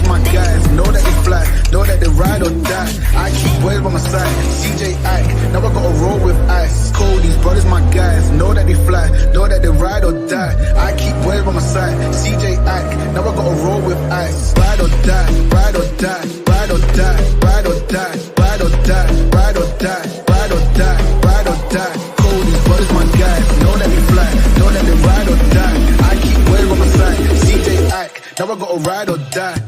my guys, know that they fly, know that they ride or die. I keep waves by my side, CJ Ike, now I gotta roll with ice. Cold, these brothers my guys, know that they fly, know that they ride or die. I keep waves by my side, CJ Ike, now I gotta roll with ice. Ride or die, ride or die, ride or die, ride or die, ride or die, ride or die, ride or die, ride or die. Cold, these brothers my guys, know that they fly, know that they ride or die. I keep waves by my side, CJ Ike, now I gotta ride or die.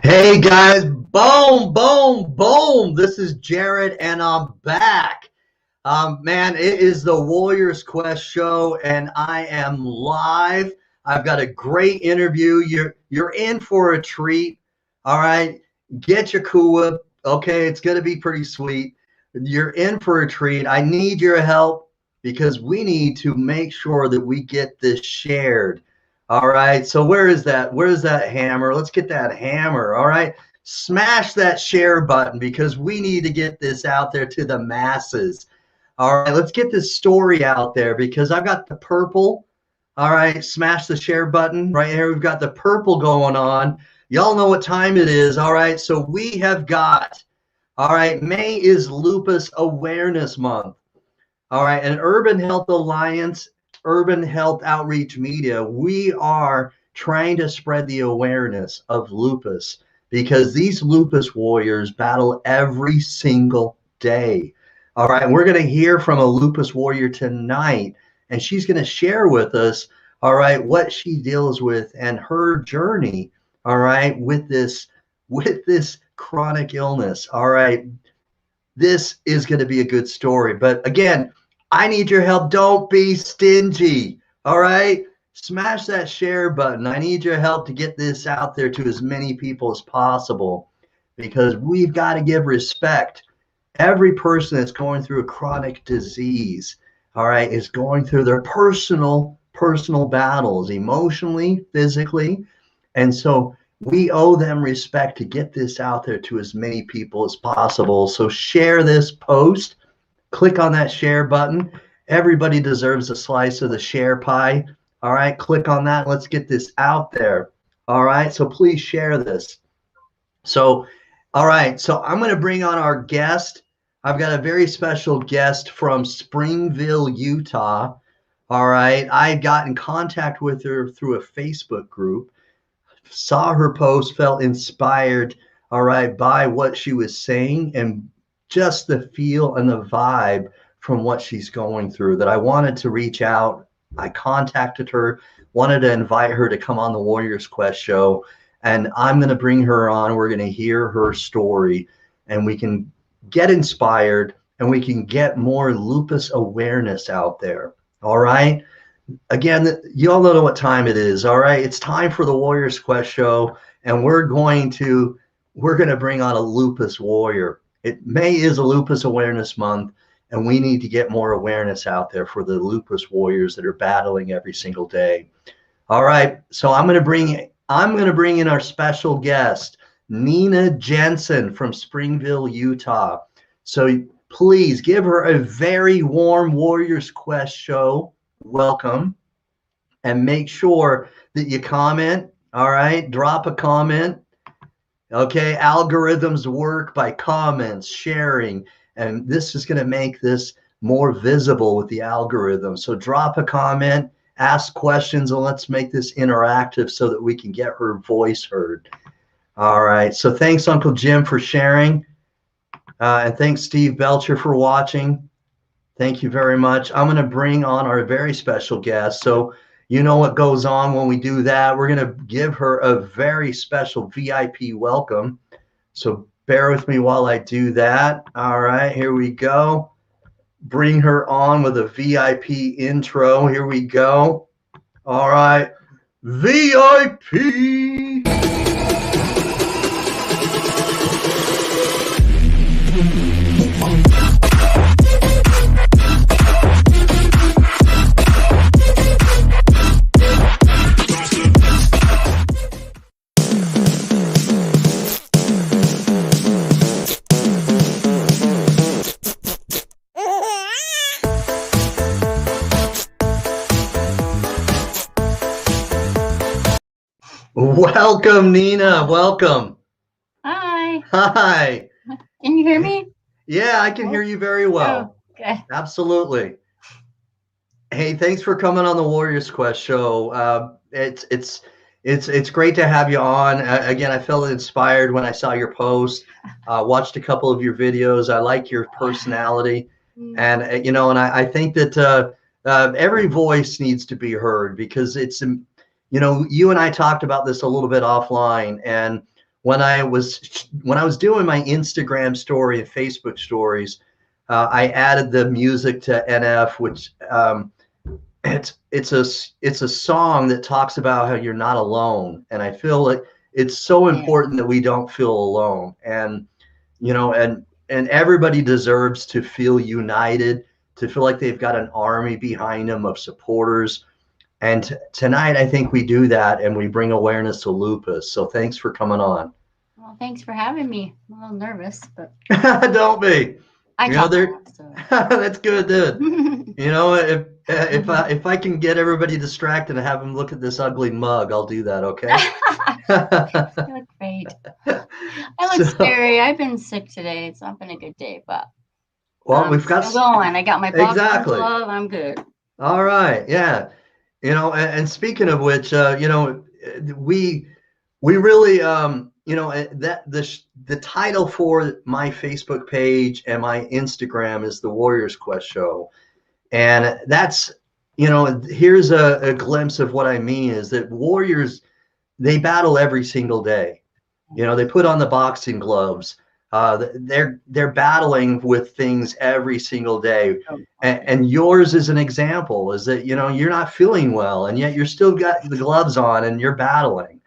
Hey guys, boom, boom, boom. This is Jared and I'm back. Man, it is the Warriors Quest show and I am live. I've got a great interview. You're in for a treat. All right, get your Kua. Okay, it's going to be pretty sweet. You're in for a treat. I need your help because we need to make sure that we get this shared. All right, so where is that? Where's that hammer? Let's get that hammer. All right, smash that share button because we need to get this out there to the masses. All right, let's get this story out there because I've got the purple. All right, smash the share button right here. We've got the purple going on. Y'all know what time it is. All right, so we have got, all right, May is Lupus Awareness Month. All right, and Urban Health Alliance, Urban Health Outreach Media, we are trying to spread the awareness of lupus because these lupus warriors battle every single day. All right, we're going to hear from a lupus warrior tonight, and she's going to share with us, all right, what she deals with and her journey, all right, with this chronic illness. All right, this is going to be a good story. But again, I need your help. Don't be stingy. All right, smash that share button. I need your help to get this out there to as many people as possible because we've got to give respect. Every person that's going through a chronic disease, all right, is going through their personal battles, emotionally, physically. And so we owe them respect to get this out there to as many people as possible. So share this post, click on that share button. Everybody deserves a slice of the share pie. All right, click on that. Let's get this out there. All right, so please share this. So, all right, so I'm going to bring on our guest. I've got a very special guest from Springville, Utah. All right, I got in contact with her through a Facebook group, saw her post, felt inspired, all right, by what she was saying and just the feel and the vibe from what she's going through that I wanted to reach out. I contacted her, wanted to invite her to come on the Warriors Quest show. and I'm going to bring her on. We're going to hear her story, and we can get inspired, and we can get more lupus awareness out there. All right. Again, you all know what time it is. All right. It's time for the Warriors Quest show, and we're going to bring on a lupus warrior. May is a Lupus Awareness Month, and we need to get more awareness out there for the lupus warriors that are battling every single day. All right. So I'm going to bring in our special guest, Nena Jensen from Springville, Utah. So please give her a very warm Warriors Quest show welcome, and make sure that you comment. All right, drop a comment. Okay, algorithms work by comments, sharing, and this is going to make this more visible with the algorithm. So drop a comment, ask questions, and let's make this interactive so that we can get her voice heard. All right, so thanks Uncle Jim for sharing, and thanks Steve Belcher for watching. Thank you very much. I'm going to bring on our very special guest. So you know what goes on when we do that. We're going to give her a very special VIP welcome. So bear with me while I do that. All right, here we go. Bring her on with a VIP intro. Here we go. All right, VIP. Welcome, Nena. Welcome. Hi. Hi. Can you hear me? Yeah, I can hear you very well. Oh, okay. Absolutely. Hey, thanks for coming on the Warriors Quest show. It's great to have you on. Again, I felt inspired when I saw your post. Watched a couple of your videos. I like your personality, and and I think that every voice needs to be heard, because it's you and I talked about this a little bit offline, and when I was doing my Instagram story and Facebook stories, I added the music to NF, which it's a song that talks about how you're not alone, and I feel like it's so important that we don't feel alone, and and everybody deserves to feel united, to feel like they've got an army behind them of supporters. And tonight, I think we do that, and we bring awareness to lupus. So thanks for coming on. Well, thanks for having me. I'm a little nervous, but don't be. I know, so. That's good, dude. If I can get everybody distracted and have them look at this ugly mug, I'll do that. Okay. You look great. I look scary. I've been sick today. It's not been a good day, but we've got still going. I got my box exactly. glove. I'm good. All right. Yeah. And speaking of which, we really, that the title for my Facebook page and my Instagram is the Warriors Quest Show. And that's, here's a glimpse of what I mean is that warriors, they battle every single day. They put on the boxing gloves. They're battling with things every single day, and yours is an example. Is that you're not feeling well, and yet you're still got the gloves on and you're battling,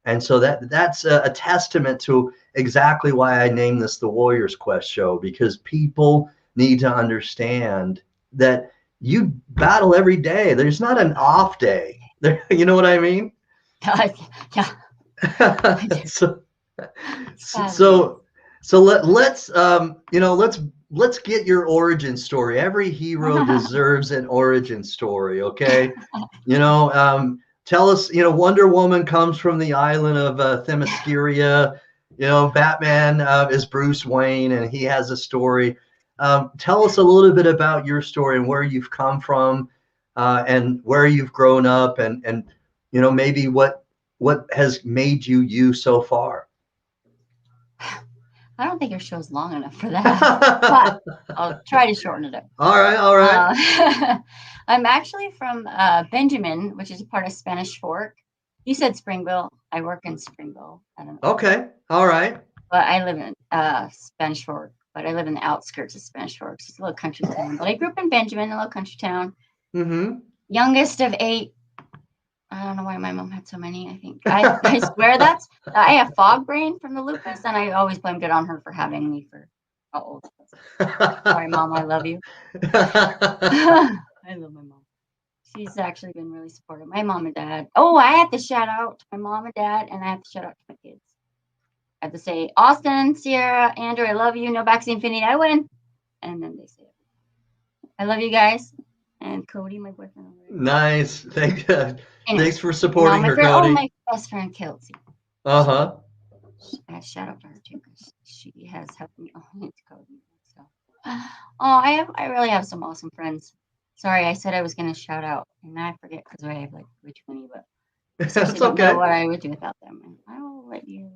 and so that's a testament to exactly why I named this the Warriors Quest Show, because people need to understand that you battle every day. There's not an off day. You know what I mean? Yeah. So let's get your origin story. Every hero deserves an origin story, okay? Tell us, Wonder Woman comes from the island of Themyscira. Batman is Bruce Wayne, and he has a story. Tell us a little bit about your story and where you've come from, and where you've grown up, and maybe what has made you so far. I don't think your show's long enough for that, but I'll try to shorten it up. All right. I'm actually from Benjamin, which is a part of Spanish Fork. You said Springville. I work in Springville. I don't know. Okay. All right. But I live in Spanish Fork. But I live in the outskirts of Spanish Fork. It's a little country town. But I grew up in Benjamin, a little country town. Mm-hmm. Youngest of 8. I don't know why my mom had so many. I think I swear I have fog brain from the lupus, and I always blamed it on her for having me for how old. Sorry, Mom, I love you. I love my mom. She's actually been really supportive. My mom and dad. Oh, I have to shout out to my mom and dad, and I have to shout out to my kids. I have to say, Austin, Sierra, Andrew, I love you. No vaccine, Infinity, I win. And then they say, I love you guys. And Cody, my boyfriend. Nice. Thanks for You know, supporting my her, friend, Cody. my best friend, Kelsey. Uh-huh. Shout out to her too, because she has helped me into Cody. So, I really have some awesome friends. Sorry, I said I was going to shout out, and now I forget because I have like way too many, but I That's seriously don't okay. know what I would do without them. And I will let you,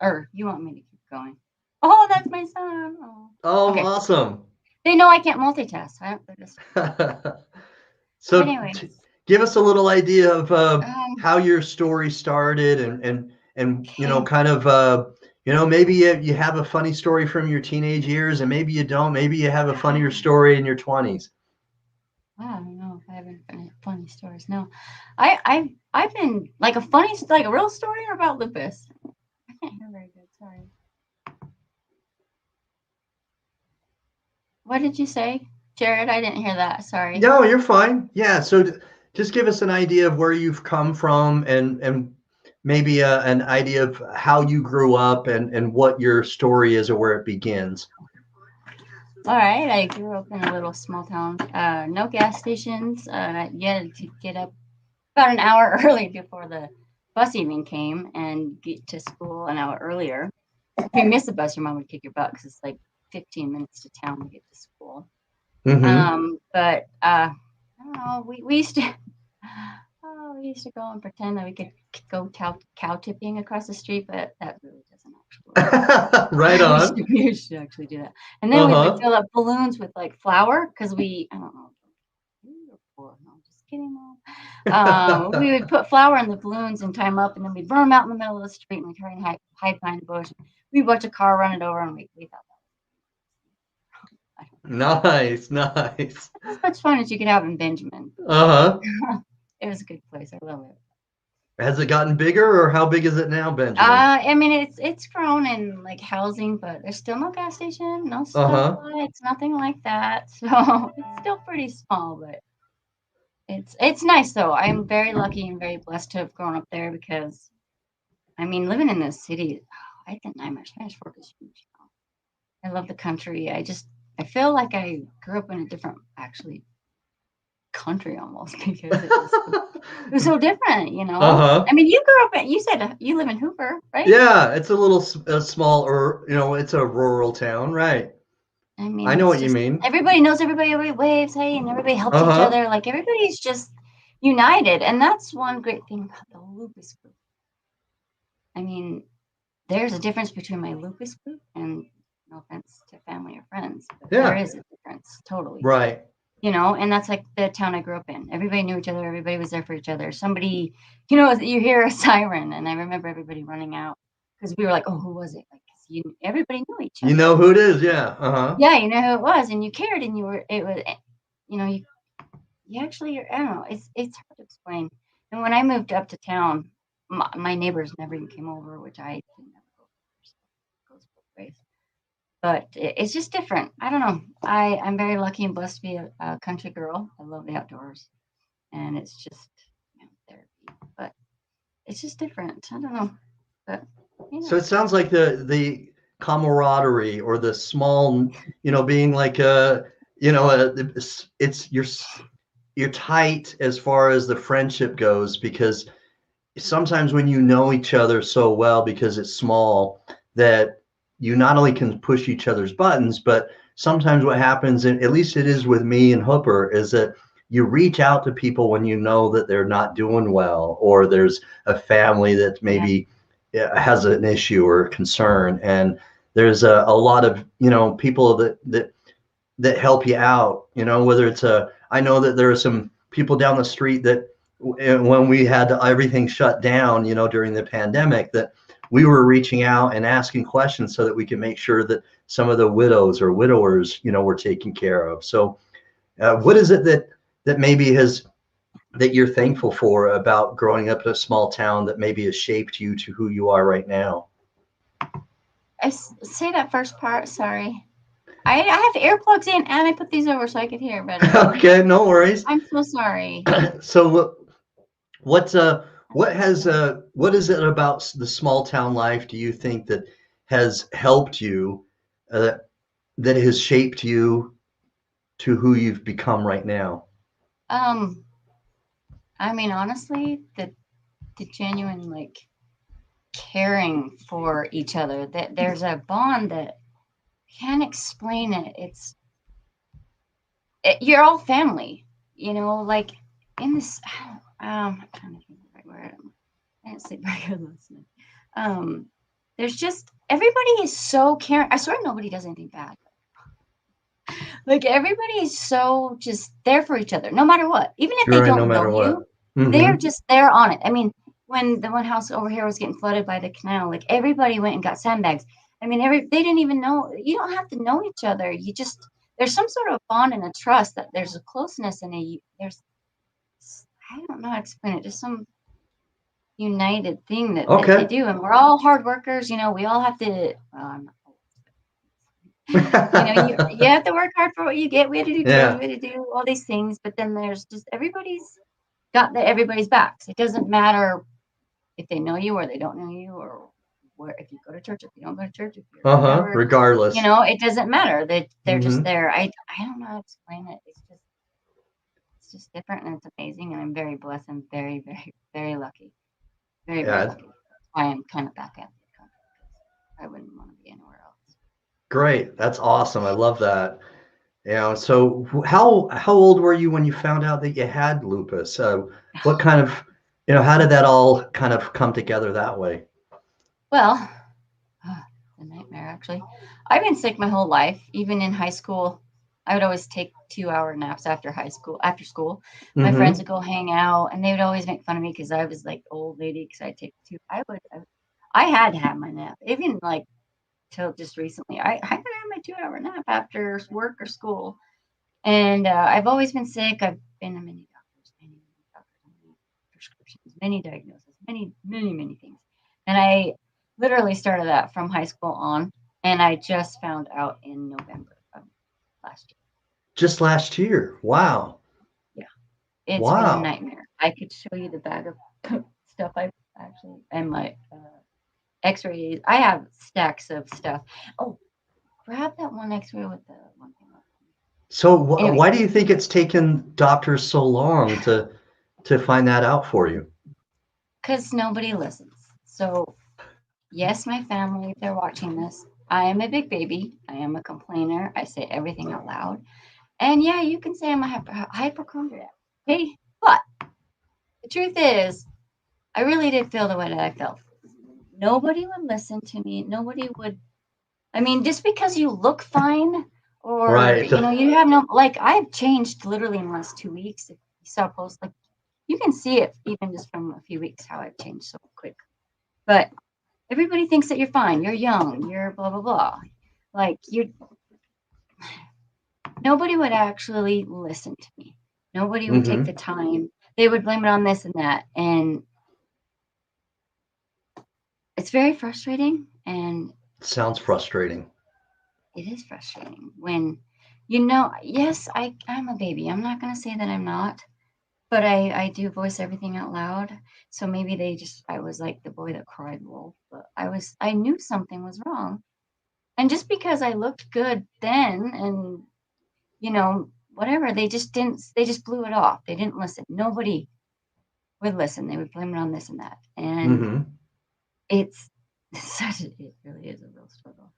or you want me to keep going? Oh, that's my son. Oh, Okay. awesome. They know I can't multitask. They're just. So Anyway, give us a little idea of how your story started and you know, kind of you know, maybe you have a funny story from your teenage years, and maybe you don't. Maybe you have a funnier story in your 20s. I don't know if I have any funny stories. No, I've been like a real story or about lupus. I can't hear very good. Sorry. What did you say, Jared? I didn't hear that. Sorry. No, you're fine. Yeah. So just give us an idea of where you've come from and maybe an idea of how you grew up and what your story is or where it begins. All right. I grew up in a little small town. No gas stations. You had to get up about an hour early before the bus even came and get to school an hour earlier. If you miss the bus, your mom would kick your butt because it's like 15 minutes to town to get to school. Mm-hmm. But I don't know. We used to. Oh, we used to go and pretend that we could go cow tipping across the street, but that really doesn't actually work. Right on. We should actually do that. And then we would fill up balloons with like flour because I don't know. We were poor. No, I'm just kidding, Mom. We would put flour in the balloons and tie them up, and then we'd burn them out in the middle of the street and we'd try and hide behind the bush. We'd watch a car run it over and we thought Nice. That's as much fun as you could have in Benjamin. It was a good place. I love it. Has it gotten bigger, or how big is it now, Benjamin? I mean, it's grown in like housing, but there's still no gas station, no stoplights, nothing like that. So it's still pretty small, but it's nice though. I'm very lucky and very blessed to have grown up there because, I mean, living in this city, I think Spanish Fork is huge. I love the country. I feel like I grew up in a different, actually, country almost because it was so different, you know. I mean, you said you live in Hoover, right? Yeah, it's a small, or you know, it's a rural town, right? I mean, I know what you mean. Everybody knows everybody. Everybody waves, hey, and everybody helps each other. Like everybody's just united, and that's one great thing about the lupus group. I mean, there's a difference between my lupus group and, no offense to family or friends, but there is a difference, totally. Right. You know, and that's like the town I grew up in. Everybody knew each other. Everybody was there for each other. Somebody, you know, you hear a siren, and I remember everybody running out because we were like, oh, who was it? Like, everybody knew each other. You know who it is, yeah. Yeah, you know who it was, and you cared, and it was, you know, you actually, I don't know, it's hard to explain. And when I moved up to town, my neighbors never even came over, which I didn't ever go over. So it goes both ways. But it's just different. I don't know. I'm very lucky and blessed to be a country girl. I love the outdoors, and it's just therapy. But it's just different. I don't know. But so it sounds like the camaraderie or the small, you know, being like you know, it's you're tight as far as the friendship goes, because sometimes when you know each other so well because it's small, that you not only can push each other's buttons, but sometimes what happens, and at least it is with me and Hooper, is that you reach out to people when you know that they're not doing well, or there's a family that maybe has an issue or concern, and there's a lot of, you know, people that help you out, you know, whether it's I know that there are some people down the street that when we had everything shut down, during the pandemic, that we were reaching out and asking questions so that we can make sure that some of the widows or widowers, were taken care of. So what is it that maybe that you're thankful for about growing up in a small town that maybe has shaped you to who you are right now? Say that first part. Sorry. I have earplugs in and I put these over so I could hear better. Okay, no worries. I'm so sorry. So what is it about the small town life do you think that has helped you, that has shaped you to who you've become right now? I mean, honestly, the genuine like caring for each other, that there's a bond that can't explain it. You're all family, like in this. I'm trying to think the right word. I didn't sleep very good last night. There's just everybody is so caring. I swear nobody does anything bad. Like everybody is so just there for each other, no matter what. Even if they Right, no don't matter know what. you, Mhm. they're just there on it. I mean, when the one house over here was getting flooded by the canal, like everybody went and got sandbags. I mean, they didn't even know. You don't have to know each other. You just there's some sort of bond and a trust that there's a closeness and there's I don't know how to explain it. Just some united thing that they Okay. do, and we're all hard workers. We all have to. You have to work hard for what you get. We had to do chores, Yeah. we had to do all these things, but then there's just everybody's got everybody's backs. It doesn't matter if they know you or they don't know you, or where if you go to church, if you don't go to church, if you're whatever. Regardless. It doesn't matter. They're just Mhm. there. I don't know how to explain it. It's just different and it's amazing, and I'm very blessed. I'm very, very, very lucky. Very, very Yeah. lucky. That's why I'm kind of back at the country because I wouldn't want to be anywhere else. Great. That's awesome. I love that. So how old were you when you found out that you had lupus? What kind of, how did that all kind of come together that way? Well, a nightmare actually. I've been sick my whole life. Even in high school, I would always take 2-hour naps after school. My Mhm. friends would go hang out, and they would always make fun of me because I was like old lady because I take two. I had to have my nap. Even like till just recently, I had to have my 2-hour nap after work or school. And I've always been sick. I've been to many doctors, many prescriptions, many diagnoses, many, many, many things. And I literally started that from high school on. And I just found out in November of last year. Just last year. Wow. Yeah. It's been a Wow. nightmare. I could show you the bag of stuff I actually, and my x-rays. I have stacks of stuff. Oh, grab that one x-ray with the one thing left. So Anyway. why do you think it's taken doctors so long to find that out for you? Because nobody listens. So, yes, my family, if they're watching this, I am a big baby. I am a complainer. I say everything out loud. And yeah, you can say I'm a hypochondriac. Hey, but the truth is, I really did feel the way that I felt. Nobody would listen to me. Nobody would. I mean, just because you look fine or, Right. you have no, like, I've changed literally in the last 2 weeks. If you saw posts, like, you can see it even just from a few weeks how I've changed so quick. But everybody thinks that you're fine. You're young. You're blah, blah, blah. Like, nobody would actually listen to me. Nobody would take the time. They would blame it on this and that. And it's very frustrating. And Sounds frustrating. it is frustrating when, yes, I'm a baby. I'm not going to say that I'm not. But I do voice everything out loud. So maybe I was like the boy that cried wolf. But I knew something was wrong. And just because I looked good then and, whatever, they just blew it off. They didn't listen. Nobody would listen. They would blame it on this and that. And it's it really is a real struggle.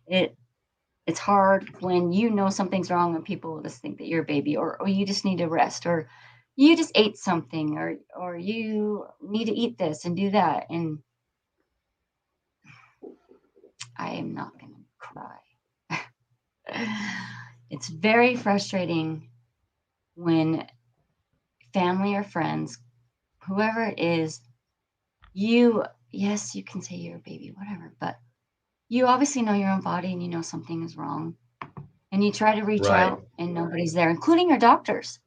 It's hard when something's wrong and people will just think that you're a baby or you just need to rest or you just ate something or you need to eat this and do that. And I am not going to cry. It's very frustrating when family or friends, whoever it is, yes, you can say you're a baby, whatever, but you obviously know your own body and you know something is wrong. And you try to reach out and nobody's there, including your doctors,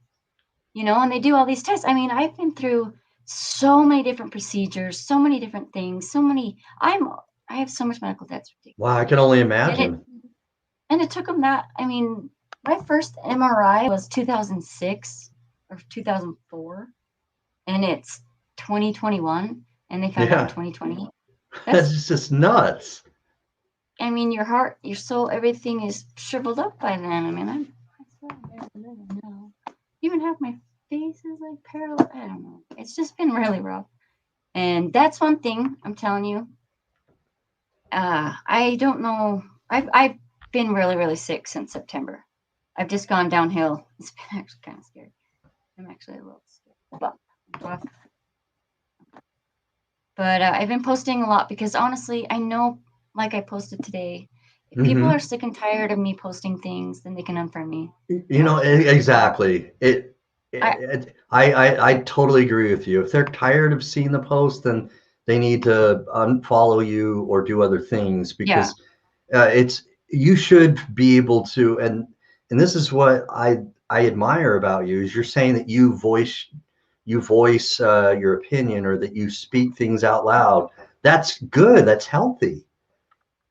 and they do all these tests. I mean, I've been through so many different procedures, so many different things, I have so much medical debt. Wow, I can only imagine. And it took them my first MRI was 2006 or 2004, and it's 2021, and they found out in 2020. That's just nuts. I mean, your heart, your soul, everything is shriveled up by then. I mean, I'm so living now. Even half my face is like paralyzed. I don't know. It's just been really rough. And that's one thing I'm telling you. I don't know. I've been really, really sick since September. I've just gone downhill. It's been actually kind of scary. I'm actually a little scared. But I've been posting a lot because honestly, I know, like I posted today, if people are sick and tired of me posting things, then they can unfriend me. Exactly. I totally agree with you. If they're tired of seeing the post, then they need to unfollow you or do other things, because you should be able to, and this is what I admire about you, is you're saying that you voice your opinion, or that you speak things out loud. That's good. That's healthy.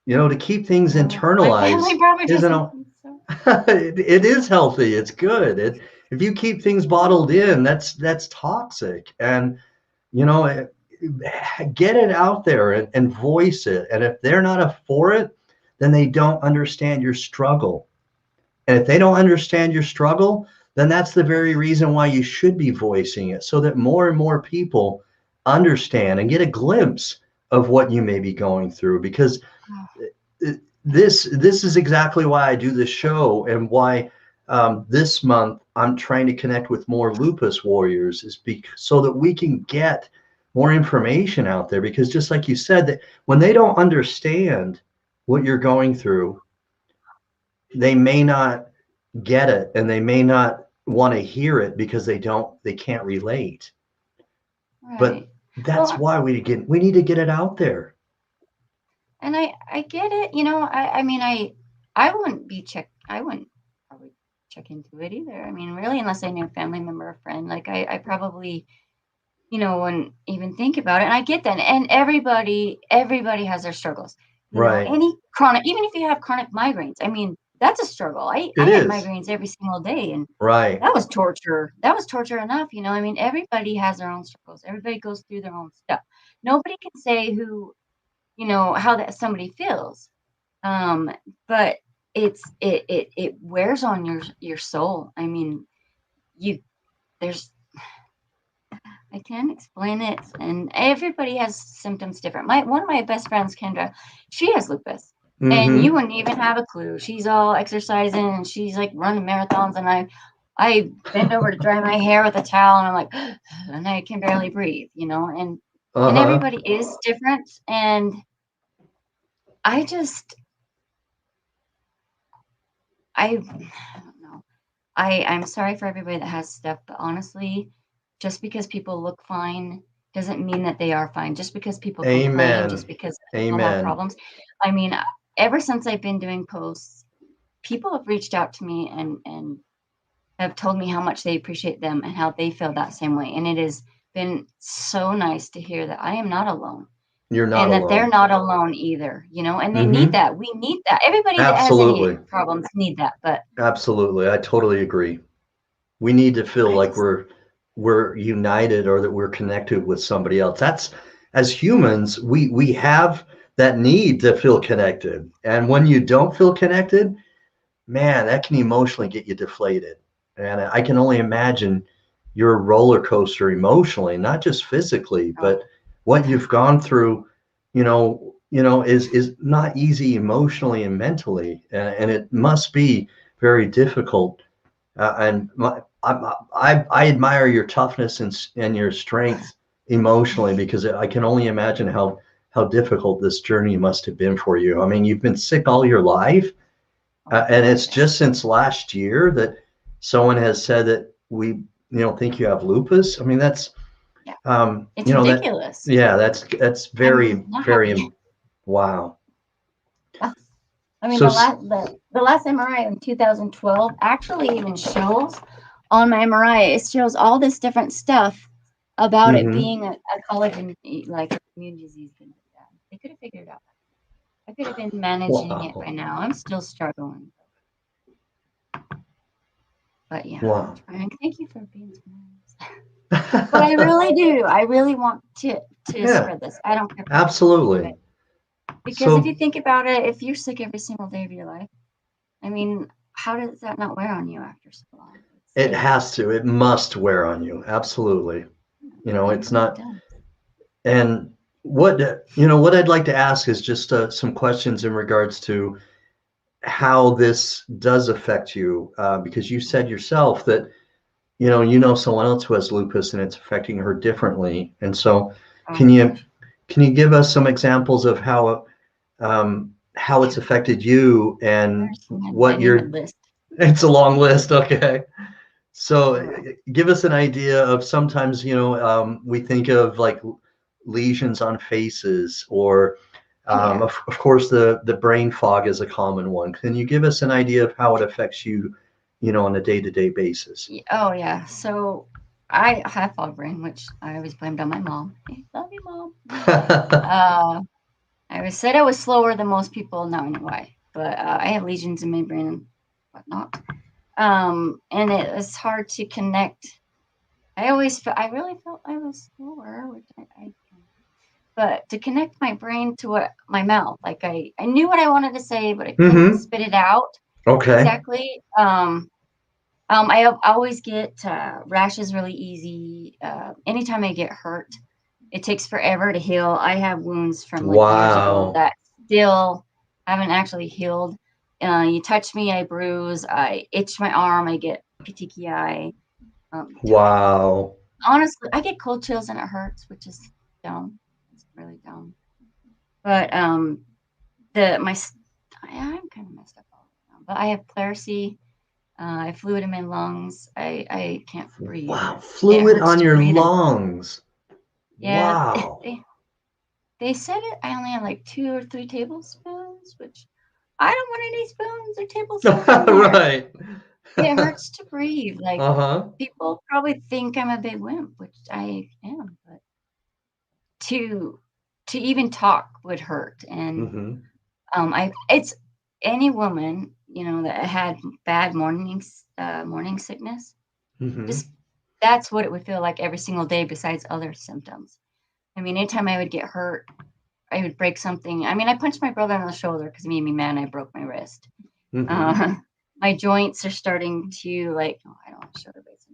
To keep things internalized it is healthy. It's good. If you keep things bottled in, that's toxic. And get it out there and voice it. And if they're not up for it, then they don't understand your struggle. And if they don't understand your struggle, then that's the very reason why you should be voicing it, so that more and more people understand and get a glimpse of what you may be going through. Because this is exactly why I do this show, and why this month I'm trying to connect with more Lupus Warriors, is so that we can get more information out there. Because just like you said, that when they don't understand what you're going through, they may not get it, and they may not want to hear it because they can't relate. Right. But that's why we need to get it out there. And I get it. I wouldn't probably check into it either. I mean, really, unless I knew a family member or friend, like I probably, wouldn't even think about it. And I get that. And everybody has their struggles. Right. Any chronic, even if you have chronic migraines, I mean, that's a struggle. I had migraines every single day, and that was torture. That was torture enough. I mean, everybody has their own struggles. Everybody goes through their own stuff. Nobody can say how that somebody feels. But it wears on your soul. I mean, I can't explain it, and everybody has symptoms different. One of my best friends, Kendra, she has lupus. And you wouldn't even have a clue. She's all exercising, and she's like running marathons, and I bend over to dry my hair with a towel, and I'm like, and I can barely breathe, and everybody is different. And I don't know. I'm sorry for everybody that has stuff, but honestly, just because people look fine doesn't mean that they are fine. Just because people complain, just because people have problems. I mean, ever since I've been doing posts, people have reached out to me and have told me how much they appreciate them and how they feel that same way. And it has been so nice to hear that I am not alone. You're not alone. And that they're not alone either, and they need that. We need that. Everybody that has any problems need that. But absolutely, I totally agree. We need to feel like we're united, or that we're connected with somebody else. That's, as humans, we have that need to feel connected. And when you don't feel connected, man, that can emotionally get you deflated. And I can only imagine your roller coaster emotionally, not just physically, but what you've gone through, is not easy emotionally and mentally. And it must be very difficult. I admire your toughness and your strength emotionally, because I can only imagine how difficult this journey must have been for you. I mean, you've been sick all your life, and it's just since last year that someone has said that think you have lupus. I mean, that's, it's ridiculous. That's very, very, wow. I mean, So, the last MRI in 2012 actually even shows on my MRI, it shows all this different stuff about it being a collagen, like immune disease. They could have figured it out. I could have been managing it by now. I'm still struggling. But yeah, wow. Frank, thank you for being so nice. But I really do. I really want to spread this. I don't care. Absolutely. Because if you think about it, if you're sick every single day of your life, I mean, how does that not wear on you after so long? It has to. It must wear on you. Absolutely. It's not. And what I'd like to ask is just some questions in regards to how this does affect you, because you said yourself that someone else who has lupus and it's affecting her differently. And so, can you give us some examples of how it's affected you and what your list? It's a long list. Okay. So give us an idea of, sometimes, we think of like lesions on faces, or of course the brain fog is a common one. Can you give us an idea of how it affects you, on a day-to-day basis? Oh yeah. So I have fog brain, which I always blamed on my mom. Hey, love you, Mom. I was said I was slower than most people. Now I know why. But I have lesions in my brain and whatnot. And it was hard to connect. I really felt I was slower, which but to connect my brain to my mouth, like I knew what I wanted to say, but I couldn't spit it out. Okay. Exactly. I always get rashes really easy. Anytime I get hurt, it takes forever to heal. I have wounds from years ago that still haven't actually healed. You touch me, I bruise. I itch my arm. I get petechiae. Wow. Honestly, I get cold chills and it hurts, which is dumb. It's really dumb. But I'm kind of messed up all the time. But I have pleurisy. I have fluid in my lungs. I can't breathe. Wow, fluid on your lungs. Yeah. Wow. They said I only have like 2 or 3 tablespoons, which I don't want any spoons or tablespoons. Right. It hurts to breathe. Like people probably think I'm a big wimp, which I am, but to even talk would hurt. And it's any woman, that had bad morning sickness. Just that's what it would feel like every single day, besides other symptoms. I mean, anytime I would get hurt, I would break something. I mean, I punched my brother on the shoulder because he made me mad and I broke my wrist. My joints are starting to I don't want to show the base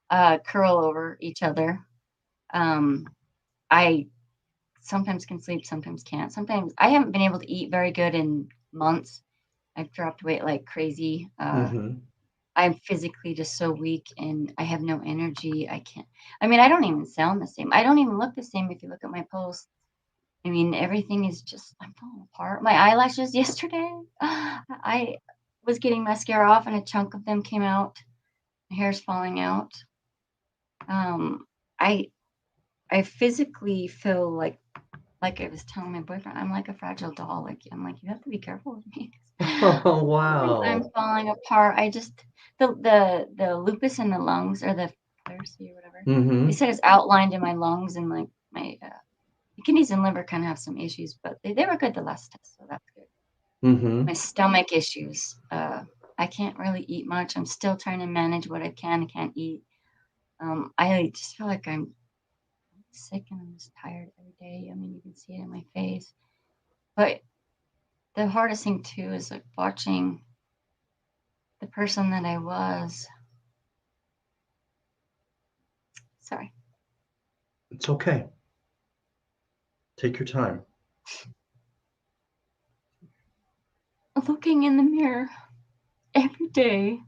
embarrassing. Curl over each other. I sometimes can sleep, sometimes can't. Sometimes I haven't been able to eat very good in months. I've dropped weight like crazy. I'm physically just so weak and I have no energy. I can't. I mean, I don't even sound the same. I don't even look the same if you look at my posts. I mean, everything is just, I'm falling apart. My eyelashes yesterday, I was getting mascara off and a chunk of them came out. My hair's falling out. I physically feel like I was telling my boyfriend, I'm like a fragile doll. I'm like, you have to be careful with me. Oh, wow. I'm falling apart. I just, the lupus in the lungs, or the pleurisy or whatever, they said it's outlined in my lungs, and like my kidneys and liver kind of have some issues, but they were good the last test, so that's good. My stomach issues. I can't really eat much. I'm still trying to manage what I can't eat. I just feel like I'm sick and I'm just tired every day. I mean, you can see it in my face. But the hardest thing too is like watching the person that I was. Sorry. It's okay. Take your time. Looking in the mirror every day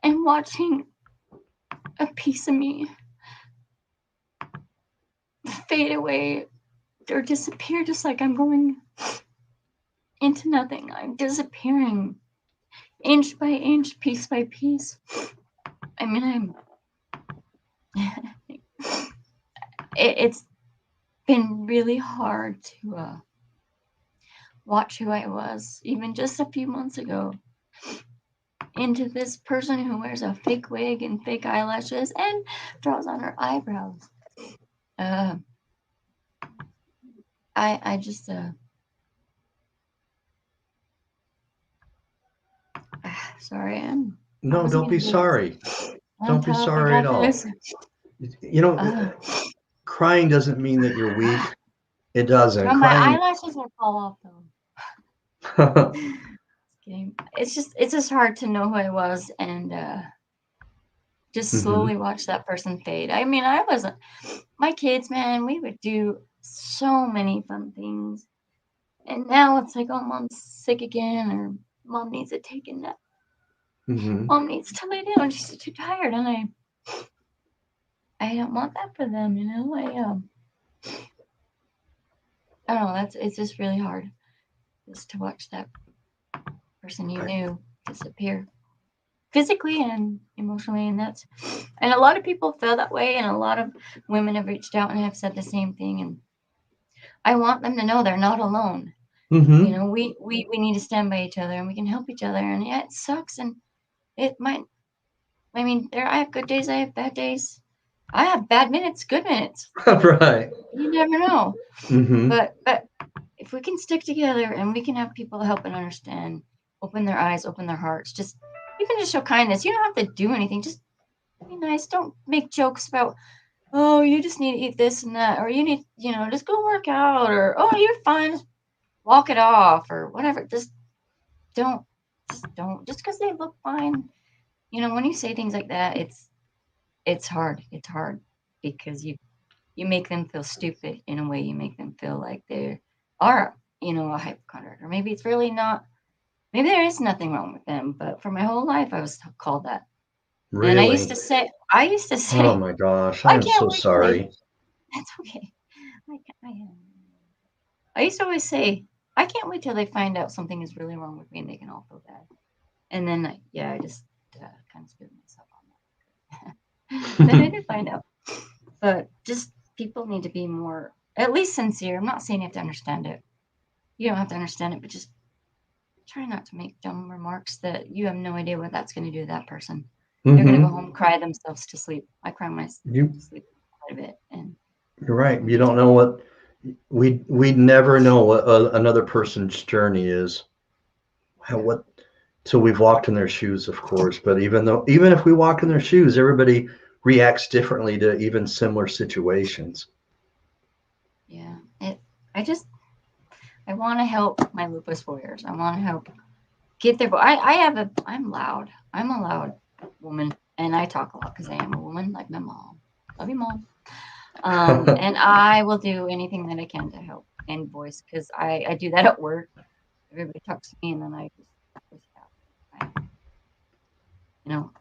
and watching a piece of me fade away or disappear, just like I'm going into nothing. I'm disappearing inch by inch, piece by piece. I mean, it's been really hard to watch who I was even just a few months ago into this person who wears a fake wig and fake eyelashes and draws on her eyebrows. I just sorry, I'm No, don't be sorry. Don't be sorry at all. You know, crying doesn't mean that you're weak. It doesn't. My Crying. eyelashes will fall off though. It's just hard to know who I was and just slowly watch that person fade. I mean, my kids, man, we would do so many fun things. And now it's like, oh, mom's sick again, or mom needs a take a nap. Mom needs to lay down. She's too tired. And I don't want that for them, you know? I don't know, it's just really hard just to watch that person you knew disappear physically and emotionally, and a lot of people feel that way, and a lot of women have reached out and have said the same thing, and I want them to know they're not alone. You know, we need to stand by each other, and we can help each other, and yeah, it sucks, and it might, I mean, I have good days, I have bad days, I have bad minutes, good minutes. Right. You never know. But if we can stick together and we can have people help and understand, open their eyes, open their hearts, just even just show kindness. You don't have to do anything. Just be nice. Don't make jokes about, oh, you just need to eat this and that, or you need, just go work out, or oh, you're fine, just walk it off, or whatever. Just don't. Just because they look fine. When you say things like that, it's hard. It's hard because you make them feel stupid in a way. You make them feel like they are, a hypochondriac, or maybe it's really not. Maybe there is nothing wrong with them, but for my whole life, I was called that. Really? And I used to say, oh my gosh, I'm so sorry. That's okay. I used to always say, I can't wait till they find out something is really wrong with me and they can all feel bad. And then, I just kind of screwed myself on that. Then I did find out. But just people need to be more, at least sincere. I'm not saying you have to understand it. You don't have to understand it, but just try not to make dumb remarks that you have no idea what that's going to do to that person. They're going to go home, cry themselves to sleep. I cry myself to sleep quite a bit. And you're right. You don't know what we never know what another person's journey is. So we've walked in their shoes, of course. But even if we walk in their shoes, everybody reacts differently to even similar situations. Yeah, I want to help my Lupus Warriors. I want to help get their voice. I'm loud. I'm a loud woman, and I talk a lot because I am a woman, like my mom. Love you, Mom. And I will do anything that I can to help and voice, because I do that at work. Everybody talks to me, and then I just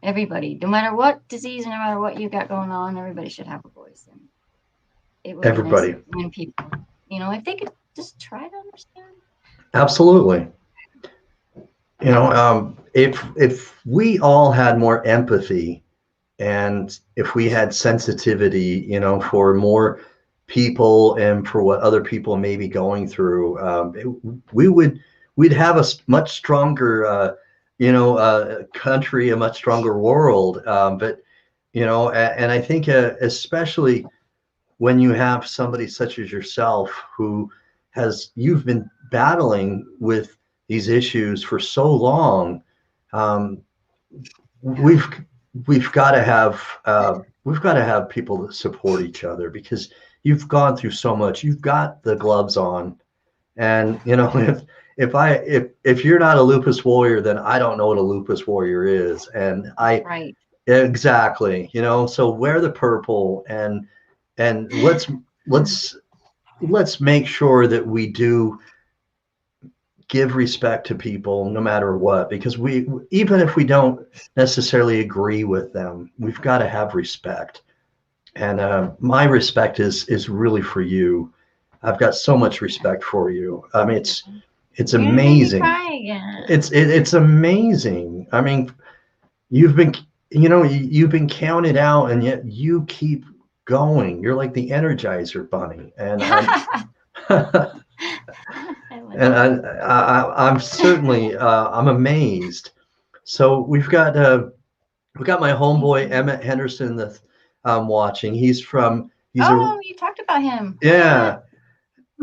everybody, no matter what disease, no matter what you got going on, everybody should have a voice. And it would be nice when people, if they could just try to understand. Absolutely. If we all had more empathy, and if we had sensitivity, for more people and for what other people may be going through, we'd have a much stronger, country, a much stronger world. But and I think especially when you have somebody such as yourself who you've been battling with these issues for so long, we've got to have people that support each other, because you've gone through so much. You've got the gloves on, and if you're not a Lupus Warrior, then I don't know what a Lupus Warrior is. And right. Exactly, so wear the purple, and let's make sure that we do give respect to people no matter what, because even if we don't necessarily agree with them, we've got to have respect. And my respect is really for you. I've got so much respect for you. I mean, it's amazing. It's amazing. I mean, you've been you know, you've been counted out, and yet you keep going. You're like the Energizer Bunny, and and I'm certainly I'm amazed. So we've got my homeboy Emmett Henderson that I'm watching. He's Oh, you talked about him. yeah.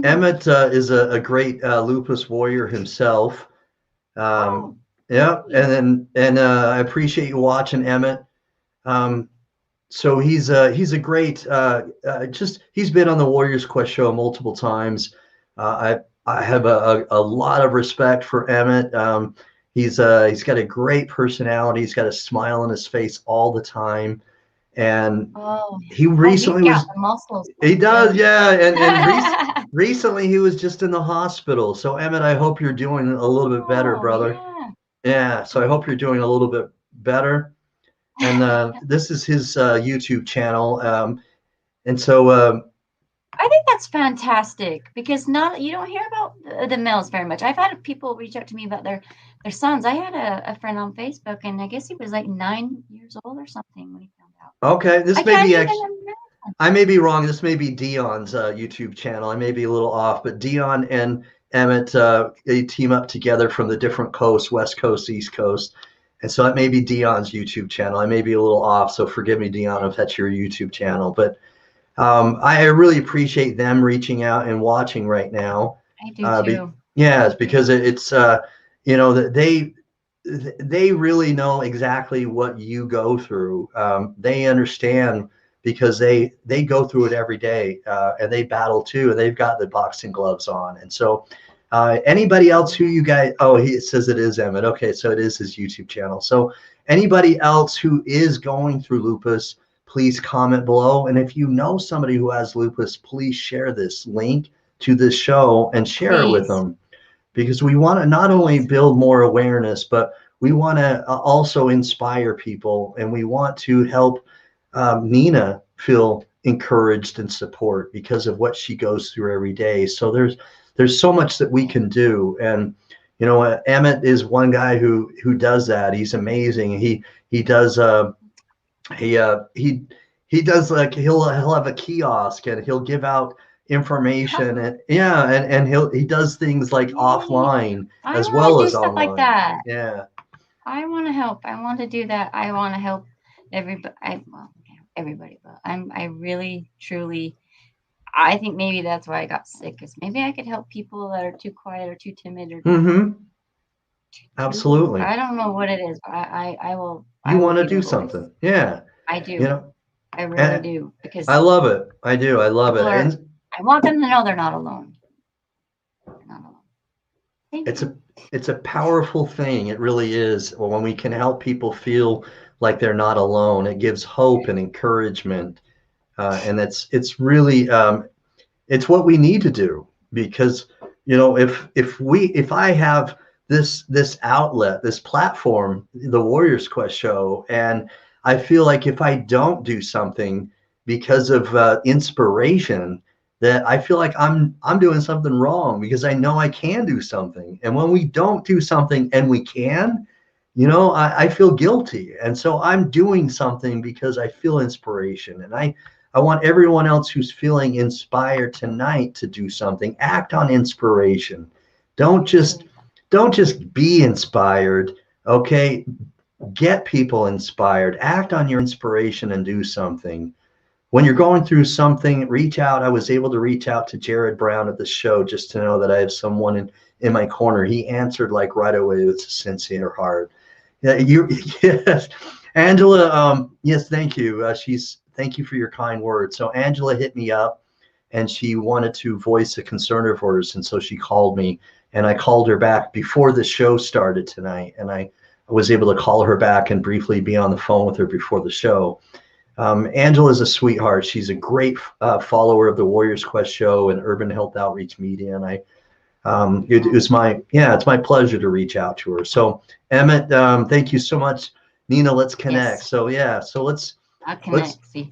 Emmett is a great Lupus Warrior himself. Oh, Yeah, and I appreciate you watching, Emmett. So he's a great he's been on the Warriors Quest show multiple times. I have a lot of respect for Emmett. He's got a great personality. He's got a smile on his face all the time, and he recently he's got the muscles. He does, yeah, and recently he was just in the hospital. So Emmett, I hope you're doing a little bit better, brother. Yeah, so I hope you're doing a little bit better. And this is his YouTube channel, and so I think that's fantastic because you don't hear about the males very much. I've had people reach out to me about their sons. I had a friend on Facebook, and I guess he was like 9 years old or something when he found out. Okay, this may be I may be wrong. This may be Dion's YouTube channel. I may be a little off, but Dion and Emmett they team up together from the different coasts, West Coast, East Coast. And so it may be Dion's YouTube channel. I may be a little off, so forgive me, Dion, if that's your YouTube channel. But I really appreciate them reaching out and watching right now. I do too. Yes, because it's you know, that they really know exactly what you go through. They understand because they go through it every day, and they battle too, and they've got the boxing gloves on. And so anybody else who you guys, he says it is Emmett. Okay, so it is his YouTube channel. So anybody else who is going through lupus, please comment below. And if you know somebody who has lupus, please share this link to this show and share it with them, because we want to not only build more awareness, but we want to also inspire people, and we want to help Nena feel encouraged and support because of what she goes through every day. So there's so much that we can do. And you know, Emmett is one guy who does that. He's amazing. He does he does, like, he'll have a kiosk and he'll give out information, and he does things like offline as well as online. Like that. Yeah. I want to help. I want to do that. I want to help everybody, but I really truly, I think maybe that's why I got sick, is maybe I could help people that are too quiet or too timid or absolutely. I don't know what it is, but I will. You want to do something. Yeah. I do. You know, I really do, because I love it. I do. I love it. And I want them to know they're not alone. They're not alone. It's a powerful thing. It really is. Well, when we can help people feel like they're not alone, it gives hope and encouragement, and it's really it's what we need to do, because you know, if I have this outlet, this platform, the Warriors Quest show, and I feel like if I don't do something because of inspiration, that I feel like I'm doing something wrong, because I know I can do something. And when we don't do something and we can, you know, I feel guilty. And so I'm doing something because I feel inspiration. And I want everyone else who's feeling inspired tonight to do something. Act on inspiration. Don't just be inspired, okay? Get people inspired. Act on your inspiration and do something. When you're going through something, reach out. I was able to reach out to Jared Brown at the show just to know that I have someone in my corner. He answered like right away with a sincere heart. Yeah, yes, Angela. Yes, thank you. Thank you for your kind words. So Angela hit me up, and she wanted to voice a concern of hers, and so she called me, and I called her back before the show started tonight, and I was able to call her back and briefly be on the phone with her before the show. Angela's a sweetheart. She's a great follower of the Warriors Quest show and Urban Health Outreach Media, and it's my pleasure to reach out to her. So Emmett, thank you so much. Nena, let's connect. Yes. So yeah, so I'll connect. See.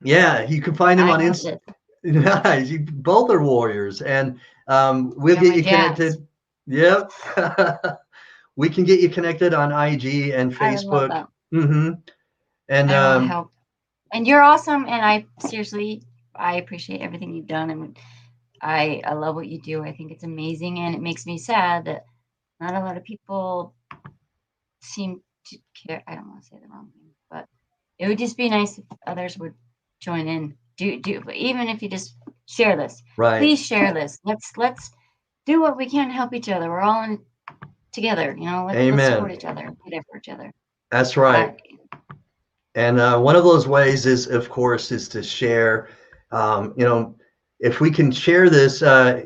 Yeah, you can find him on Insta. Nice. You both are Warriors, and we'll get you connected. Yep. We can get you connected on IG and Facebook. And I want to help. And you're awesome. And I appreciate everything you've done. And I love what you do. I think it's amazing. And it makes me sad that not a lot of people seem to care. I don't want to say the wrong thing, but it would just be nice if others would join in. Even if you just share this. Right. Please share this. Let's do what we can to help each other. We're all in together. Let's support each other, be there for each other. That's right. And one of those ways is, of course, is to share. If we can share this,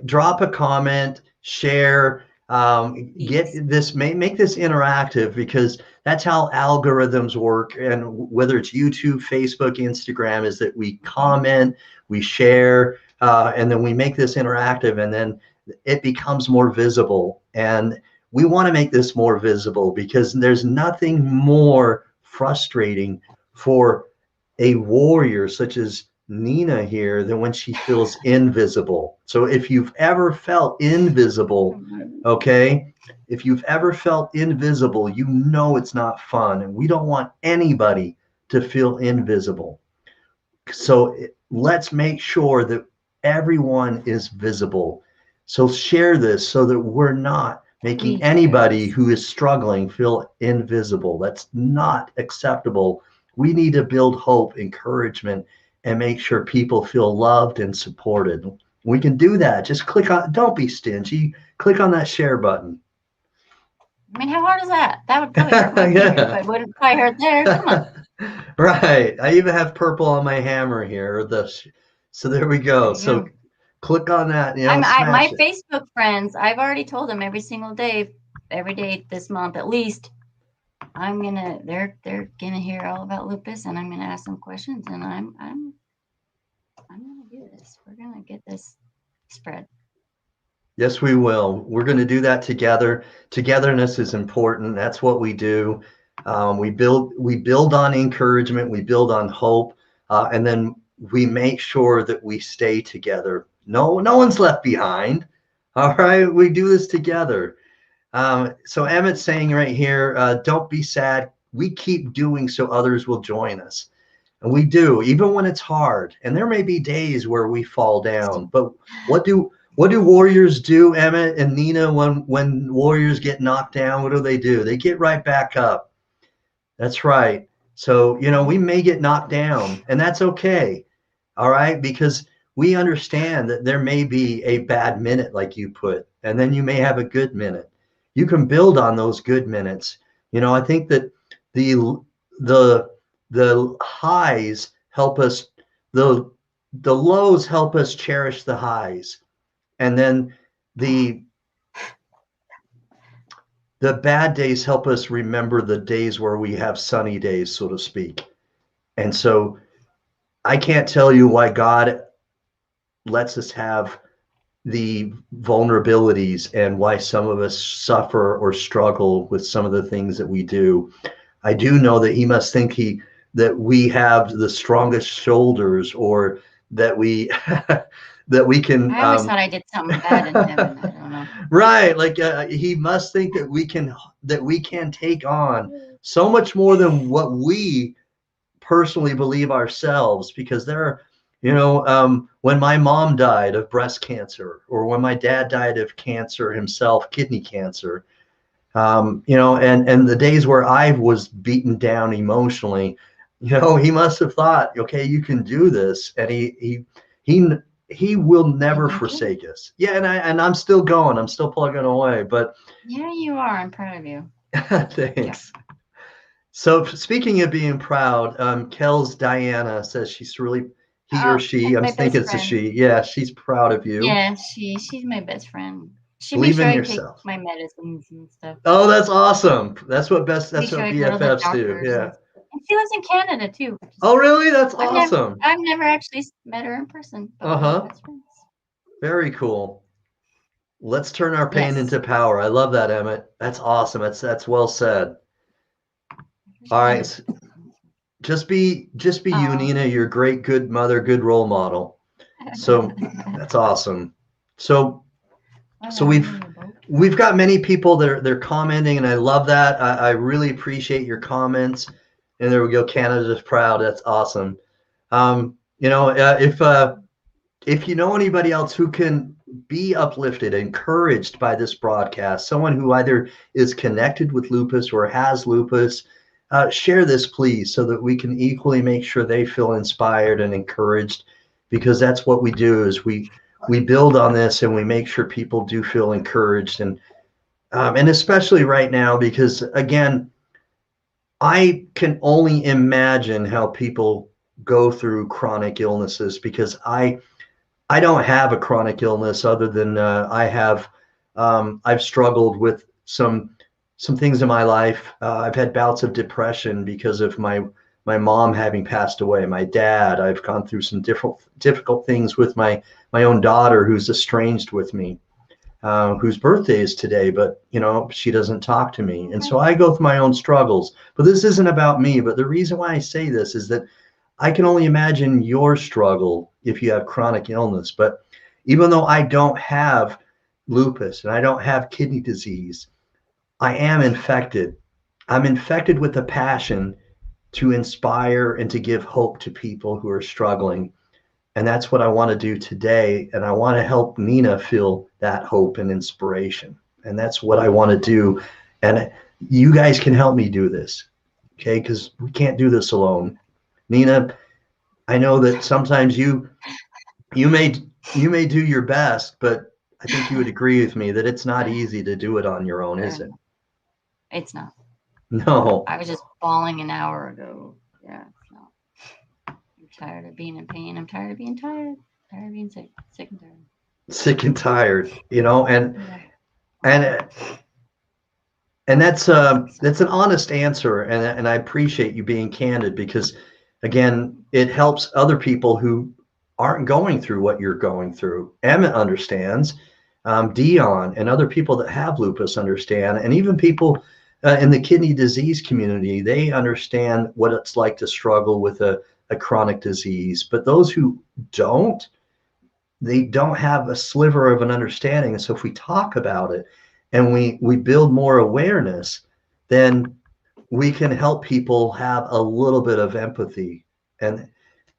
drop a comment, share, get this, make this interactive, because that's how algorithms work. And whether it's YouTube, Facebook, Instagram, is that we comment, we share, and then we make this interactive, and then it becomes more visible. And we want to make this more visible, because there's nothing more frustrating for a warrior such as Nena here than when she feels invisible. So if you've ever felt invisible, okay, if you've ever felt invisible, you know it's not fun, and we don't want anybody to feel invisible. So let's make sure that everyone is visible. So share this so that we're not making anybody who is struggling feel invisible. That's not acceptable. We need to build hope, encouragement, and make sure people feel loved and supported. We can do that. Just click on, don't be stingy. Click on that share button. I mean, how hard is that? That would probably hurt my finger, but it wouldn't probably hurt there. Come on. Right. I even have purple on my hammer here. So there we go. So click on that. My Facebook friends, I've already told them every single day, every day this month at least, they're gonna hear all about lupus, and I'm gonna ask them questions, and I'm gonna do this. We're gonna get this spread. Yes, we will. We're going to do that together. Togetherness is important. That's what we do. We build on encouragement. We build on hope, and then we make sure that we stay together. No one's left behind. All right, we do this together. So Emmett's saying right here, don't be sad. We keep doing so others will join us. And we do, even when it's hard. And there may be days where we fall down. But what do warriors do, Emmett and Nena, when warriors get knocked down? What do? They get right back up. That's right. So, we may get knocked down, and that's okay. All right, because we understand that there may be a bad minute, like you put, and then you may have a good minute. You can build on those good minutes. I think that the highs help us, the lows help us cherish the highs. And then the bad days help us remember the days where we have sunny days, so to speak. And so I can't tell you why God lets us have the vulnerabilities and why some of us suffer or struggle with some of the things that we do. I do know that he must think that we have the strongest shoulders, or that we that we can. I always thought I did something bad in heaven. I don't know. Right, like he must think that we can take on so much more than what we personally believe ourselves, because there are. When my mom died of breast cancer, or when my dad died of cancer himself, kidney cancer, and the days where I was beaten down emotionally, he must have thought, okay, you can do this. And he will never forsake us. Yeah. And I'm still going, I'm still plugging away, but. Yeah, you are. I'm proud of you. Thanks. Yeah. So speaking of being proud, Kel's Diana says she's really, he or she, I'm thinking it's a she. Yeah, she's proud of you. Yeah, she's my best friend. She Believe makes sure in I yourself. take my medicines and stuff. Oh, that's awesome. That's what BFFs do. Yeah. And she lives in Canada too. Oh, really? That's awesome. I've never actually met her in person. Very cool. Let's turn our pain into power. I love that, Emmett. That's awesome. That's well said. All right. Just be you, Nena. You're a great, good mother, good role model. So that's awesome. So we've got many people that they're commenting, and I love that. I really appreciate your comments. And there we go. Canada's proud. That's awesome. If you know anybody else who can be uplifted, encouraged by this broadcast, someone who either is connected with lupus or has lupus, share this, please, so that we can equally make sure they feel inspired and encouraged, because that's what we do is we build on this and we make sure people do feel encouraged. And especially right now, because again, I can only imagine how people go through chronic illnesses, because I don't have a chronic illness other than I've struggled with some things in my life. I've had bouts of depression because of my mom having passed away, my dad. I've gone through some difficult things with my own daughter, who's estranged with me, whose birthday is today, but she doesn't talk to me. And so I go through my own struggles, but this isn't about me. But the reason why I say this is that I can only imagine your struggle if you have chronic illness. But even though I don't have lupus and I don't have kidney disease, I am infected. I'm infected with a passion to inspire and to give hope to people who are struggling. And that's what I want to do today. And I want to help Nena feel that hope and inspiration. And that's what I want to do. And you guys can help me do this, okay? Because we can't do this alone. Nena, I know that sometimes you may do your best, but I think you would agree with me that it's not easy to do it on your own, is it? It's not. No. I was just bawling an hour ago. Yeah, it's not. I'm tired of being in pain. I'm tired of being tired. Tired of being sick. Sick and tired. Sick and tired, and that's an honest answer, and I appreciate you being candid, because again, it helps other people who aren't going through what you're going through. Emmett understands, Dion and other people that have lupus understand, and even people in the kidney disease community, they understand what it's like to struggle with a chronic disease. But those who don't, they don't have a sliver of an understanding. And so if we talk about it and we build more awareness, then we can help people have a little bit of empathy, and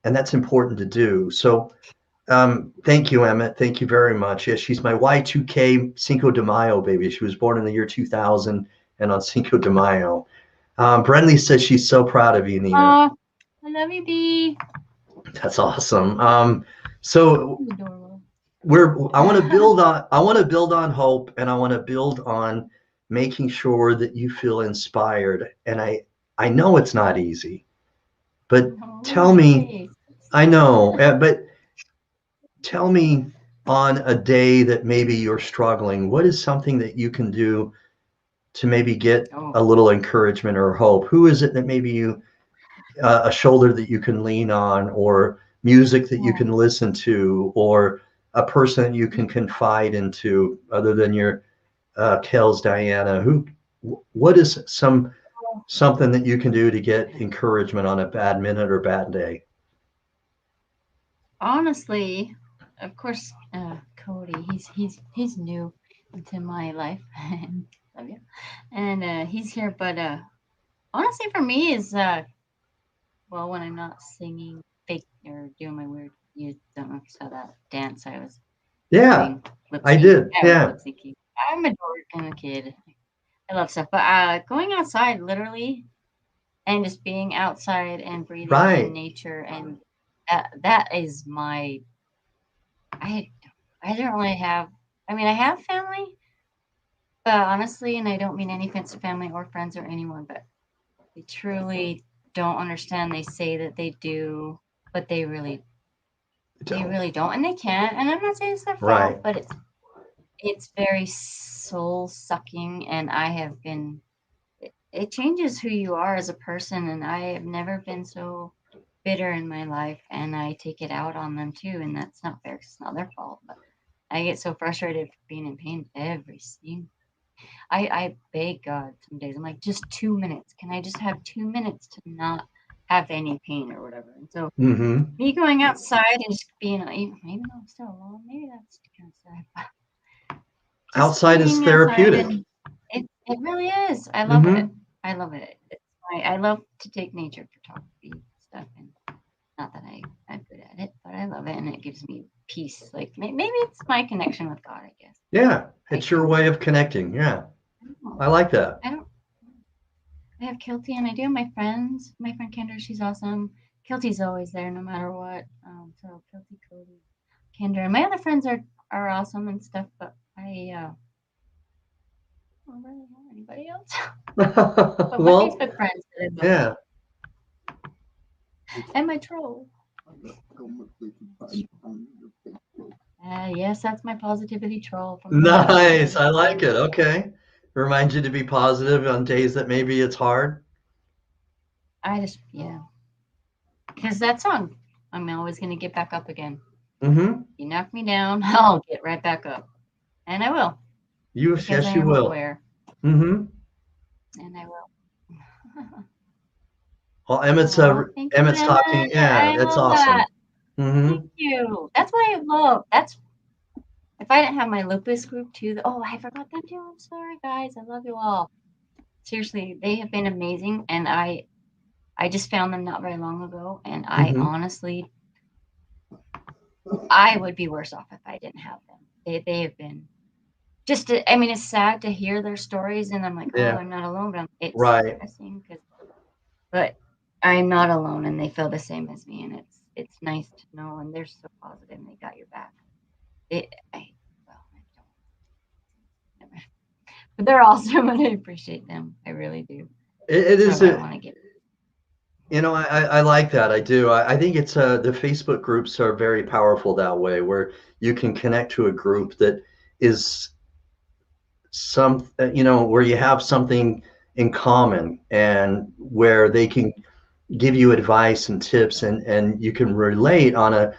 that's important to do. So thank you, Emmett. Thank you very much. Yeah, she's my Y2K Cinco de Mayo baby. She was born in the year 2000 and on Cinco de Mayo. Brenly says she's so proud of you, Nena. I love you, B. That's awesome. So I want to build on hope, and I want to build on making sure that you feel inspired. And I know it's not easy, but tell me, I know, but tell me, on a day that maybe you're struggling, what is something that you can do to maybe get a little encouragement or hope? Who is it that maybe you, a shoulder that you can lean on, or music that you can listen to, or a person that you can confide into other than your Kels, Diana? What is something that you can do to get encouragement on a bad minute or bad day? Honestly, of course, Cody, he's new into my life. Love you. And he's here, but honestly for me is when I'm not singing fake or doing my weird, you don't know if you saw that dance I was doing, I did. Yeah. I'm a dork and a kid. I love stuff. But going outside literally and just being outside and breathing in nature, and that is my I don't really have, I mean, I have family, but honestly, and I don't mean any offense to family or friends or anyone, but they truly don't understand. They say that they do, but they really don't, and they can't. And I'm not saying it's their fault, but it's very soul sucking, and it changes who you are as a person. And I have never been so bitter in my life, and I take it out on them too, and that's not fair because it's not their fault. But I get so frustrated being in pain every single. I beg God some days. I'm like, just 2 minutes. Can I just have 2 minutes to not have any pain or whatever? And so me going outside and just being, maybe I'm still alone. Maybe that's kind of sad. Outside is therapeutic. It really is. I love it. I love it. It's I love to take nature photography stuff, and not that I'm good at it, but I love it, and it gives me peace. Like maybe it's my connection with God, I guess. Yeah, it's your way of connecting. Yeah, I like that. I have Kilty, and I do have my friends. My friend Kendra, she's awesome. Kilty's always there, no matter what. So Kilty, Cody, Kendra, and my other friends are awesome and stuff. But I don't really have anybody else. But my Well, Facebook friends. yeah. And my troll. Yes, that's my positivity troll. Nice. I like it. Okay. Reminds you to be positive on days that maybe it's hard. Yeah. Because that song, I'm always going to get back up again. Mm-hmm. You knock me down, I'll get right back up. And I will. Yes, you will. Aware. Mm-hmm. And I will. Well, Emmett's talking. Yeah, that's awesome. That. Mm-hmm. Thank you. That's what I love. If I didn't have my lupus group too. Oh, I forgot them too. I'm sorry, guys. I love you all. Seriously, they have been amazing, and I just found them not very long ago, and I honestly, I would be worse off if I didn't have them. They have been just. I mean, it's sad to hear their stories, and I'm like, oh, I'm not alone. But it's depressing but I'm not alone, and they feel the same as me, and it's nice to know, and they're so positive, and they got your back. But they're awesome, and I appreciate them. I really do. It is. You know, I like that. I do. I think it's the Facebook groups are very powerful that way, where you can connect to a group that is where you have something in common, and where they can give you advice and tips, and you can relate on a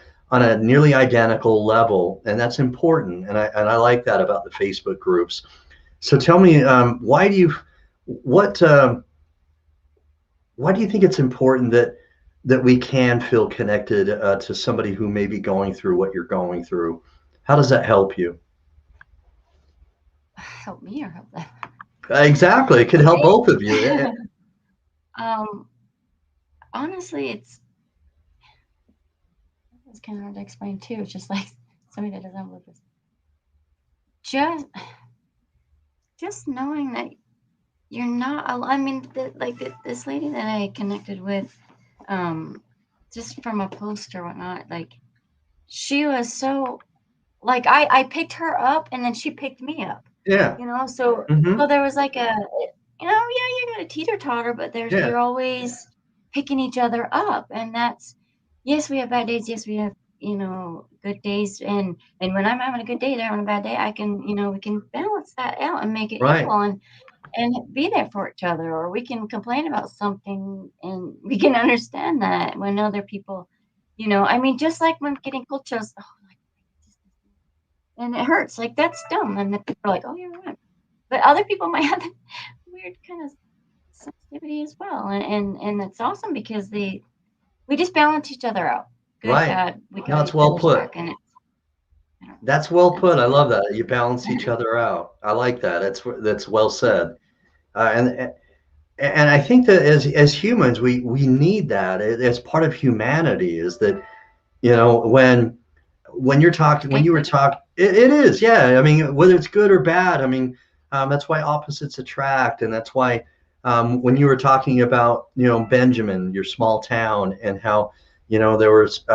nearly identical level, and that's important. And I like that about the Facebook groups. So tell me, why do you think it's important that we can feel connected to somebody who may be going through what you're going through? How does that help you? Help me or help them? Exactly. It could help both of you. Honestly, it's kind of hard to explain too. It's just like somebody that doesn't have lupus. Just knowing that you're not. I mean, this lady that I connected with, just from a post or whatnot, like she was so, like I picked her up, and then she picked me up. Yeah. So there was like a, you got a teeter-totter, but you're always picking each other up, and that's, yes, we have bad days, yes, we have good days, and when I'm having a good day, they're having a bad day, I can we can balance that out and make it equal, and be there for each other, or we can complain about something and we can understand that when other people, I mean, just like when getting cold chills, and it hurts, like that's dumb, and the people are like, oh, you're right, but other people might have weird kind of sensitivity as well, and it's awesome because we just balance each other out. Good, bad, no, it's well put. That's well put. I love that. You balance each other out. I like that. That's well said. And I think that as humans, we need that as part of humanity. Is that when you were talking, it is, yeah. I mean, whether it's good or bad. I mean, that's why opposites attract, and that's why when you were talking about Benjamin, your small town, and how there was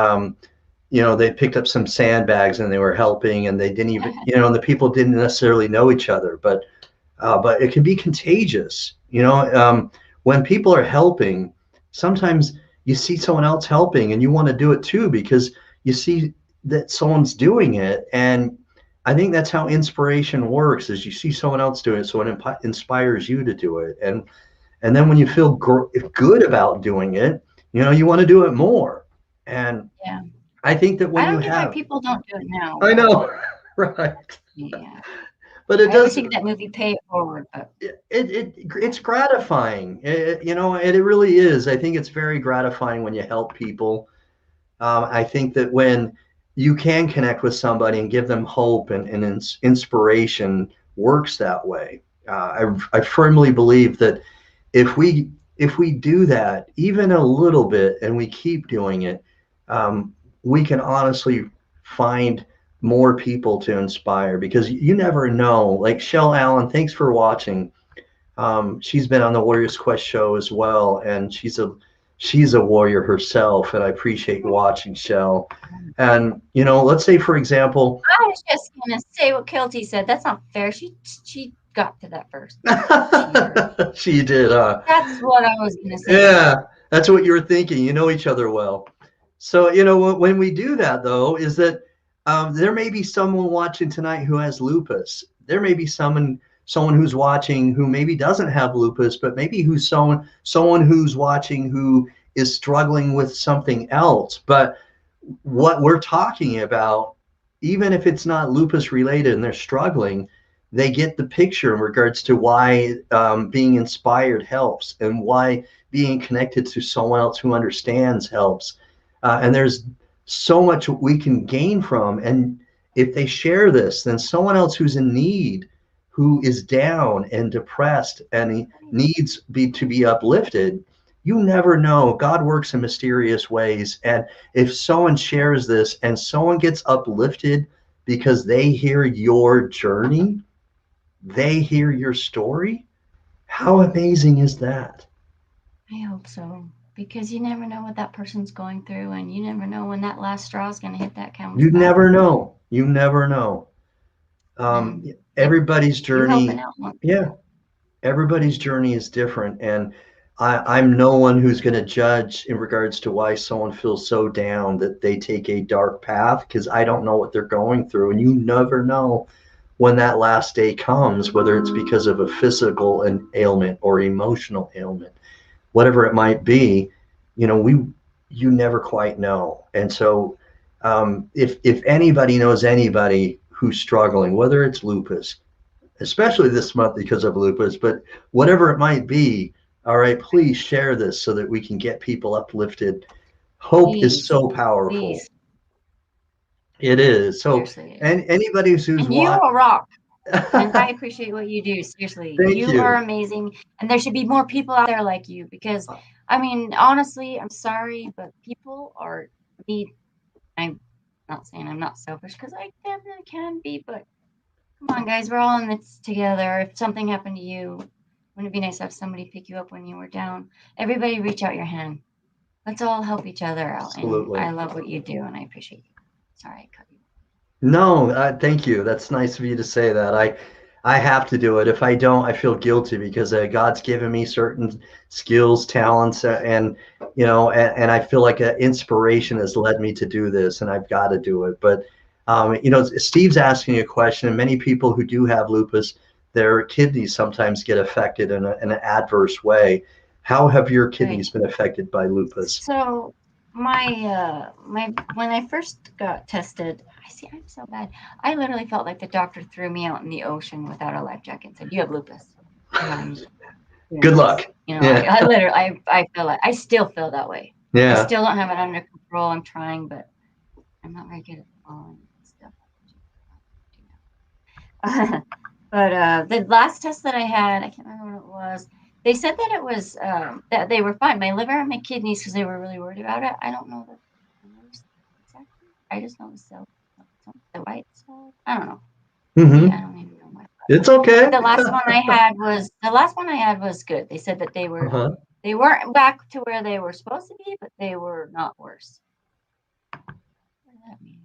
they picked up some sandbags and they were helping, and they didn't even and the people didn't necessarily know each other, but it can be contagious. When people are helping, sometimes you see someone else helping and you want to do it too because you see that someone's doing it. And I think that's how inspiration works, is you see someone else doing it, so it inspires you to do it. And then when you feel good about doing it, you want to do it more. And I think that when why people don't do it now. I know, right? Yeah. But it does. I think that movie Pay It Forward. But it's gratifying. And it really is. I think it's very gratifying when you help people. I think that when you can connect with somebody and give them hope and inspiration works that way. I firmly believe that if we if we do that even a little bit and we keep doing it, we can honestly find more people to inspire, because you never know. Like Shell Allen, thanks for watching. She's been on the Warriors Quest show as well, and she's a warrior herself, and I appreciate watching Shell. And let's say, for example, I was just gonna say what Kelty said. That's not fair. She got to that first. She did. That's what I was gonna say. Yeah, that's what you were thinking. You know each other well. So when we do that, though, is that there may be someone watching tonight who has lupus. There may be someone who's watching who maybe doesn't have lupus, but maybe who's someone who's watching who is struggling with something else. But what we're talking about, even if it's not lupus related and they're struggling, they get the picture in regards to why being inspired helps, and why being connected to someone else who understands helps. And there's so much we can gain from. And if they share this, then someone else who's in need, who is down and depressed and needs to be uplifted, you never know. God works in mysterious ways. And if someone shares this and someone gets uplifted because they hear your journey, they hear your story, how amazing is that? I hope so, because you never know what that person's going through, and you never know when that last straw is going to hit that canvas. You never know. You never know. Everybody's journey, everybody's journey is different, and I'm no one who's going to judge in regards to why someone feels so down that they take a dark path, because I don't know what they're going through, and you never know when that last day comes, whether it's because of a physical ailment or emotional ailment, whatever it might be. You never quite know. And so if anybody knows anybody who's struggling, whether it's lupus, especially this month because of lupus, but whatever it might be, all right, please share this so that we can get people uplifted. Hope is so powerful. Please. It is. So, and anybody who's watching, you are a rock. And I appreciate what you do. Seriously, you are amazing, and there should be more people out there like you. Because, I mean, honestly, I'm sorry, but people need. I'm not saying I'm not selfish, because I definitely can be. But come on, guys, we're all in this together. If something happened to you, wouldn't it be nice to have somebody pick you up when you were down? Everybody, reach out your hand. Let's all help each other out. Absolutely. And I love what you do, and I appreciate you. Sorry, I cut you. No, thank you. That's nice of you to say that. I have to do it. If I don't, I feel guilty, because God's given me certain skills, talents, and I feel like an inspiration has led me to do this, and I've got to do it. But Steve's asking a question, and many people who do have lupus, their kidneys sometimes get affected in an adverse way. How have your kidneys been affected by lupus? So my when I first got tested, I'm so bad. I literally felt like the doctor threw me out in the ocean without a life jacket and said, "You have lupus." Good luck. I feel like I still feel that way. Yeah. I still don't have it under control. I'm trying, but I'm not very good at following stuff. But the last test that I had, I can't remember what it was. They said that it was that they were fine. My liver and my kidneys, because they were really worried about it. I don't know exactly. I just know the cell, the white cell. I don't know. Mm-hmm. I don't even know what. It's okay. The last one I had was good. They said that they were they weren't back to where they were supposed to be, but they were not worse. What that means?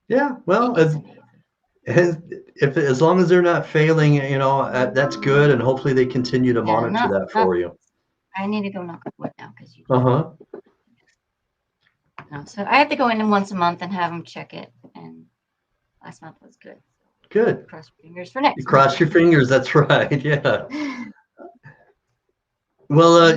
Yeah. Well, as long as they're not failing, that's good, and hopefully they continue to monitor that for you. I need to go knock on wood now, because you. No, so I have to go in once a month and have them check it, and last month was good. Good. Cross your fingers for next. Cross your fingers. That's right. Yeah. Well,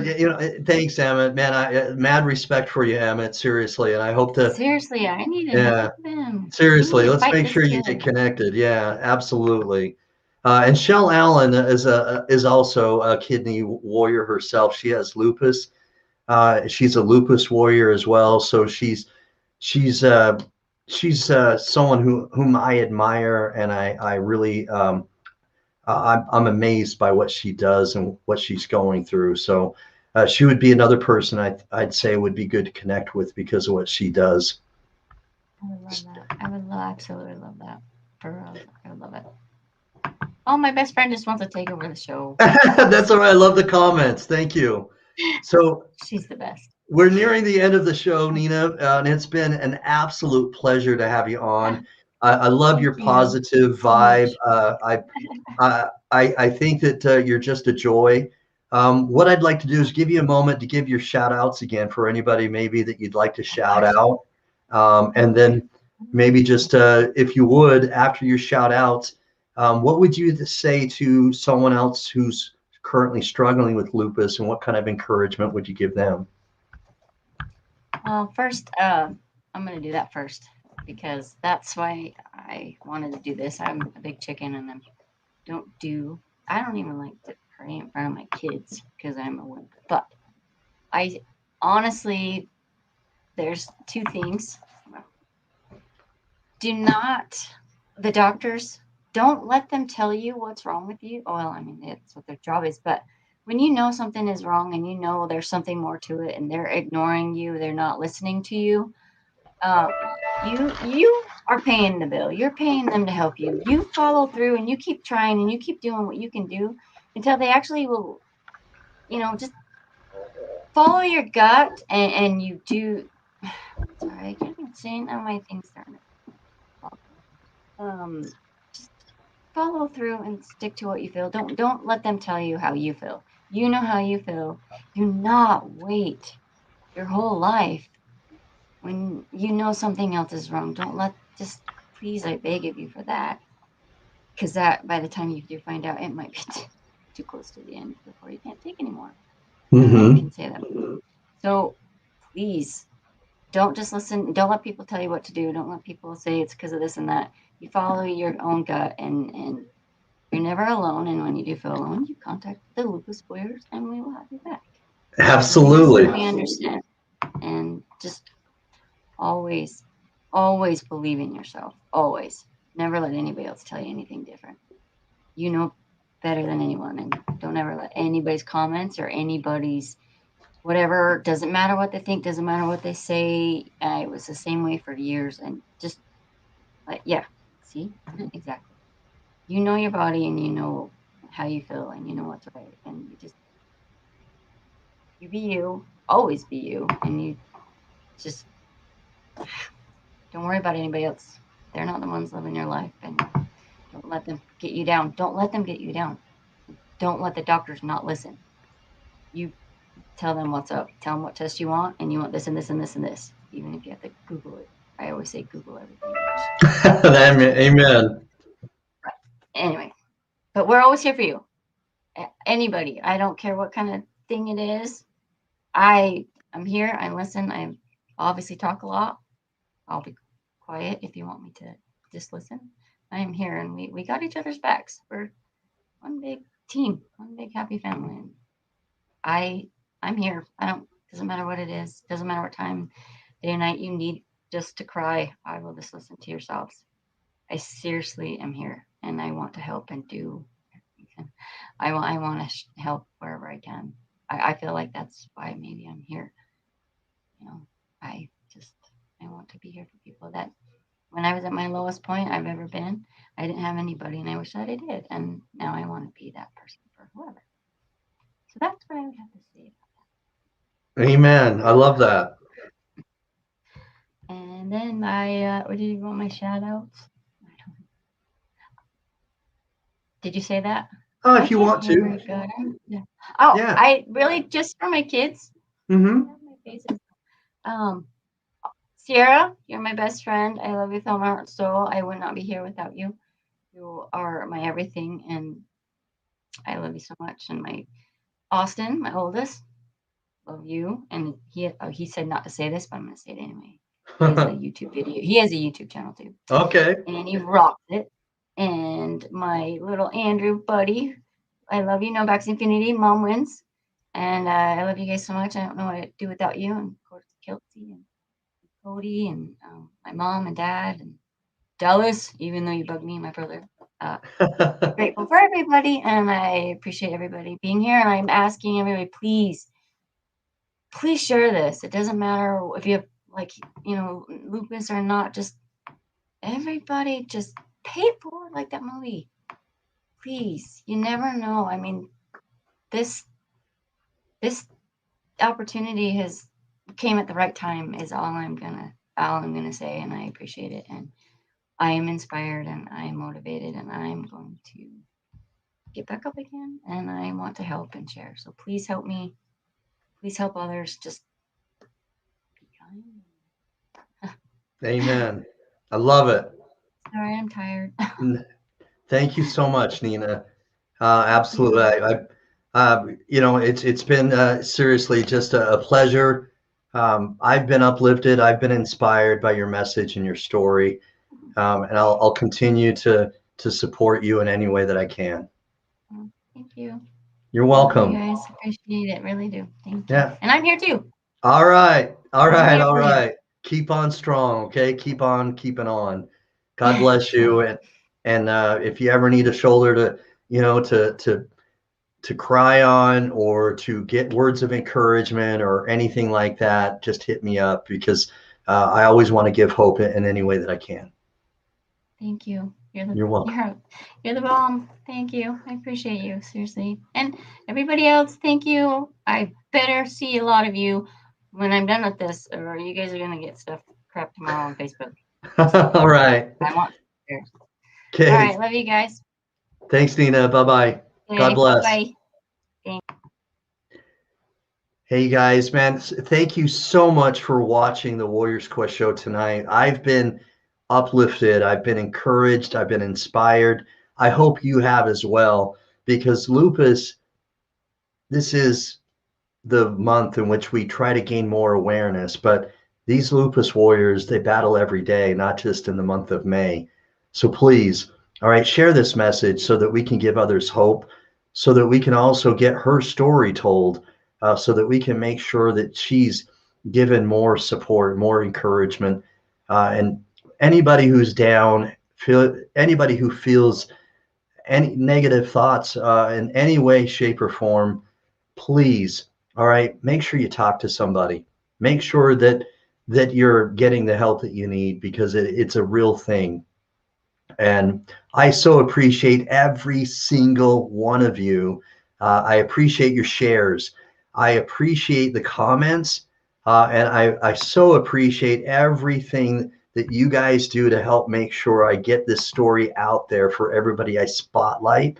thanks, Emmett. Man, mad respect for you, Emmett. Seriously, and I hope to. Seriously, I need to help them. Seriously, let's make sure you get connected. Yeah, absolutely. And Shell Allen is also a kidney warrior herself. She has lupus. She's a Lupus Warrior as well. So she's someone whom I admire, and I really I'm amazed by what she does and what she's going through. So she would be another person I'd say would be good to connect with because of what she does. I would love that. I would absolutely love that. For real, I would love it. Oh, my best friend just wants to take over the show. That's all right. I love the comments. Thank you. So she's the best. We're nearing the end of the show, Nena, and it's been an absolute pleasure to have you on. I love your positive vibe. I think that you're just a joy. What I'd like to do is give you a moment to give your shout outs again for anybody maybe that you'd like to shout out. And then maybe just, if you would, after your shout outs, what would you say to someone else who's currently struggling with lupus, and what kind of encouragement would you give them? First, I'm going to do that first because that's why I wanted to do this. I'm a big chicken and I don't even like to pray in front of my kids because I'm a wimp. But I honestly, there's two things. The doctors, don't let them tell you what's wrong with you. Well, I mean, that's what their job is. But when you know something is wrong and you know there's something more to it and they're ignoring you, they're not listening to you, you are paying the bill. You're paying them to help you. You follow through and you keep trying and you keep doing what you can do until they actually will, just follow your gut and you do. Sorry, I can't even say now my thing's starting to just follow through and stick to what you feel. Don't let them tell you how you feel. You know how you feel. Do not wait your whole life when you know something else is wrong. Please, I beg of you for that. Because that, by the time you do find out, it might be too close to the end before you can't take anymore. Mm-hmm. I can say that. So please, don't just listen. Don't let people tell you what to do. Don't let people say it's because of this and that. You follow your own gut, and you're never alone. And when you do feel alone, you contact the Lupus Warriors, and we will have you back. Absolutely. We understand. And just always believe in yourself. Always. Never let anybody else tell you anything different. You know better than anyone, and don't ever let anybody's comments or anybody's whatever, doesn't matter what they think, doesn't matter what they say. It was the same way for years, and just see, exactly. You know your body, and you know how you feel, and you know what's right, and you be you, always be you, and you just don't worry about anybody else. They're not the ones living your life, and don't let them get you down. Don't let them get you down. Don't let the doctors not listen. You tell them what's up. Tell them what test you want, and you want this and this and this and this. Even if you have to Google it. I always say Google everything. Amen. Anyway, but we're always here for you. Anybody. I don't care what kind of thing it is. I'm here. I listen. I obviously talk a lot. I'll be quiet if you want me to just listen. I am here, and we got each other's backs. We're one big team, one big happy family. And I'm here. Doesn't matter what it is. Doesn't matter what time, day or night you need just to cry. I will just listen to yourselves. I seriously am here, and I want to help and do everything. I want to help wherever I can. I feel like that's why maybe I'm here. I want to be here for people that when I was at my lowest point I've ever been, I didn't have anybody, and I wish that I did. And now I want to be that person for whoever. So that's what I would have to say about that. Amen. I love that. And then what do you want, my shout outs? Did you say that? Oh, if you want to. Yeah. Oh, yeah. I really just for my kids. Mm-hmm. Sierra, you're my best friend. I love you with all my heart and soul. I would not be here without you. You are my everything, and I love you so much. And my Austin, my oldest, love you. And he said not to say this, but I'm going to say it anyway. He has a YouTube video. He has a YouTube channel too. Okay. And he rocked it. And my little Andrew buddy, I love you. No Backs Infinity. Mom wins. And I love you guys so much. I don't know what I'd do without you. And of course, Kelsey and Cody and my mom and dad and Dallas, even though you bug me and my brother. Grateful for everybody, and I appreciate everybody being here. And I'm asking everybody, please please share this. It doesn't matter if you have, like, you know, lupus or not. Just everybody just pay it forward like that movie. Please. You never know. I mean, this opportunity came at the right time is all I'm gonna say, and I appreciate it, and I am inspired, and I am motivated, and I'm going to get back up again, and I want to help and share. So please help me. Please help others. Just be kind. Amen. I love it. Sorry, I'm tired. Thank you so much, Nena. Absolutely. You know, it's been seriously just a pleasure. I've been uplifted. I've been inspired by your message and your story, and I'll continue to support you in any way that I can. Thank you. You're welcome. Thank you guys, appreciate it. Really do. Thank you. Yeah. And I'm here too. All right. All right. All for you. right. Keep on strong. Okay. Keep on keeping on. God bless you. And if you ever need a shoulder to, you know, to cry on or to get words of encouragement or anything like that, just hit me up, because I always want to give hope in any way that I can. Thank you. You're welcome. You're the bomb. Thank you. I appreciate you, seriously. And everybody else, thank you. I better see a lot of you when I'm done with this, or you guys are gonna get stuff crap tomorrow on Facebook. All right. I want to share. Okay. All right, love you guys. Thanks, Nena. Bye-bye. Okay, God bless. Bye. Hey guys, man, thank you so much for watching the Warriors Quest show tonight. I've been uplifted. I've been encouraged. I've been inspired. I hope you have as well, because lupus, this is the month in which we try to gain more awareness, but these lupus warriors, they battle every day, not just in the month of May. So please, all right, share this message so that we can give others hope, so that we can also get her story told, so that we can make sure that she's given more support, more encouragement, and anybody who's down, anybody who feels any negative thoughts in any way, shape, or form, please, all right, make sure you talk to somebody. Make sure that you're getting the help that you need, because it's a real thing. And I so appreciate every single one of you. I appreciate your shares. I appreciate the comments. And I so appreciate everything that you guys do to help make sure I get this story out there for everybody I spotlight.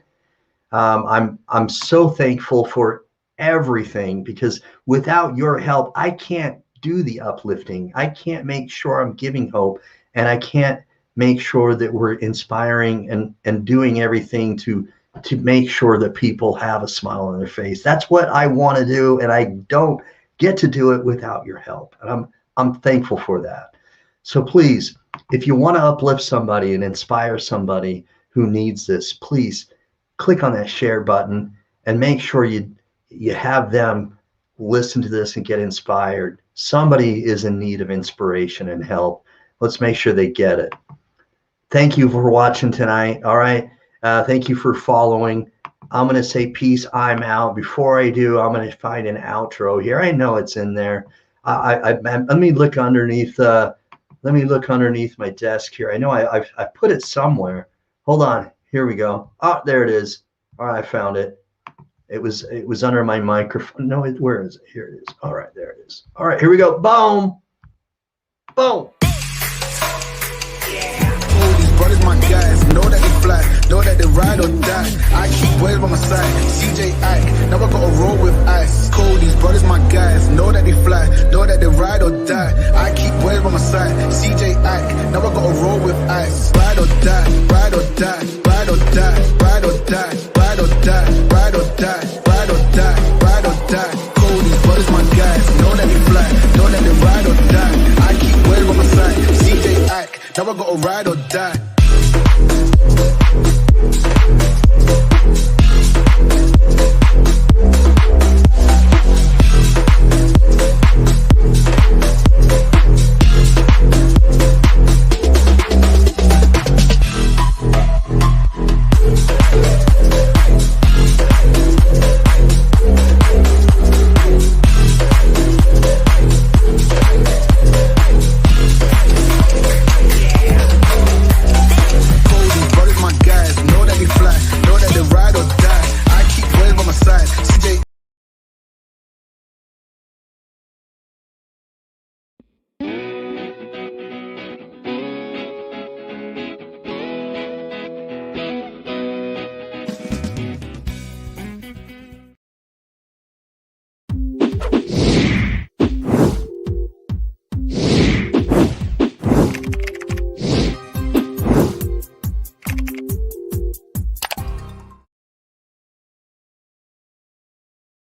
I'm so thankful for everything, because without your help, I can't do the uplifting. I can't make sure I'm giving hope, and I can't make sure that we're inspiring and doing everything to make sure that people have a smile on their face. That's what I want to do, and I don't get to do it without your help. And I'm thankful for that. So please, if you want to uplift somebody and inspire somebody who needs this, please click on that share button and make sure you have them listen to this and get inspired. Somebody is in need of inspiration and help. Let's make sure they get it. Thank you for watching tonight. All right. Thank you for following. I'm going to say peace. I'm out. Before I do, I'm going to find an outro here. I know it's in there. Let me look underneath. Let me look underneath my desk here. I know I put it somewhere. Hold on. Here we go. Oh, there it is. All right, I found it. It was under my microphone. No, where is it? Here it is. All right, there it is. All right, here we go. Boom. Boom. These brothers, my guys, know that they fly, know that they ride or die. I keep waves by my side. CJ,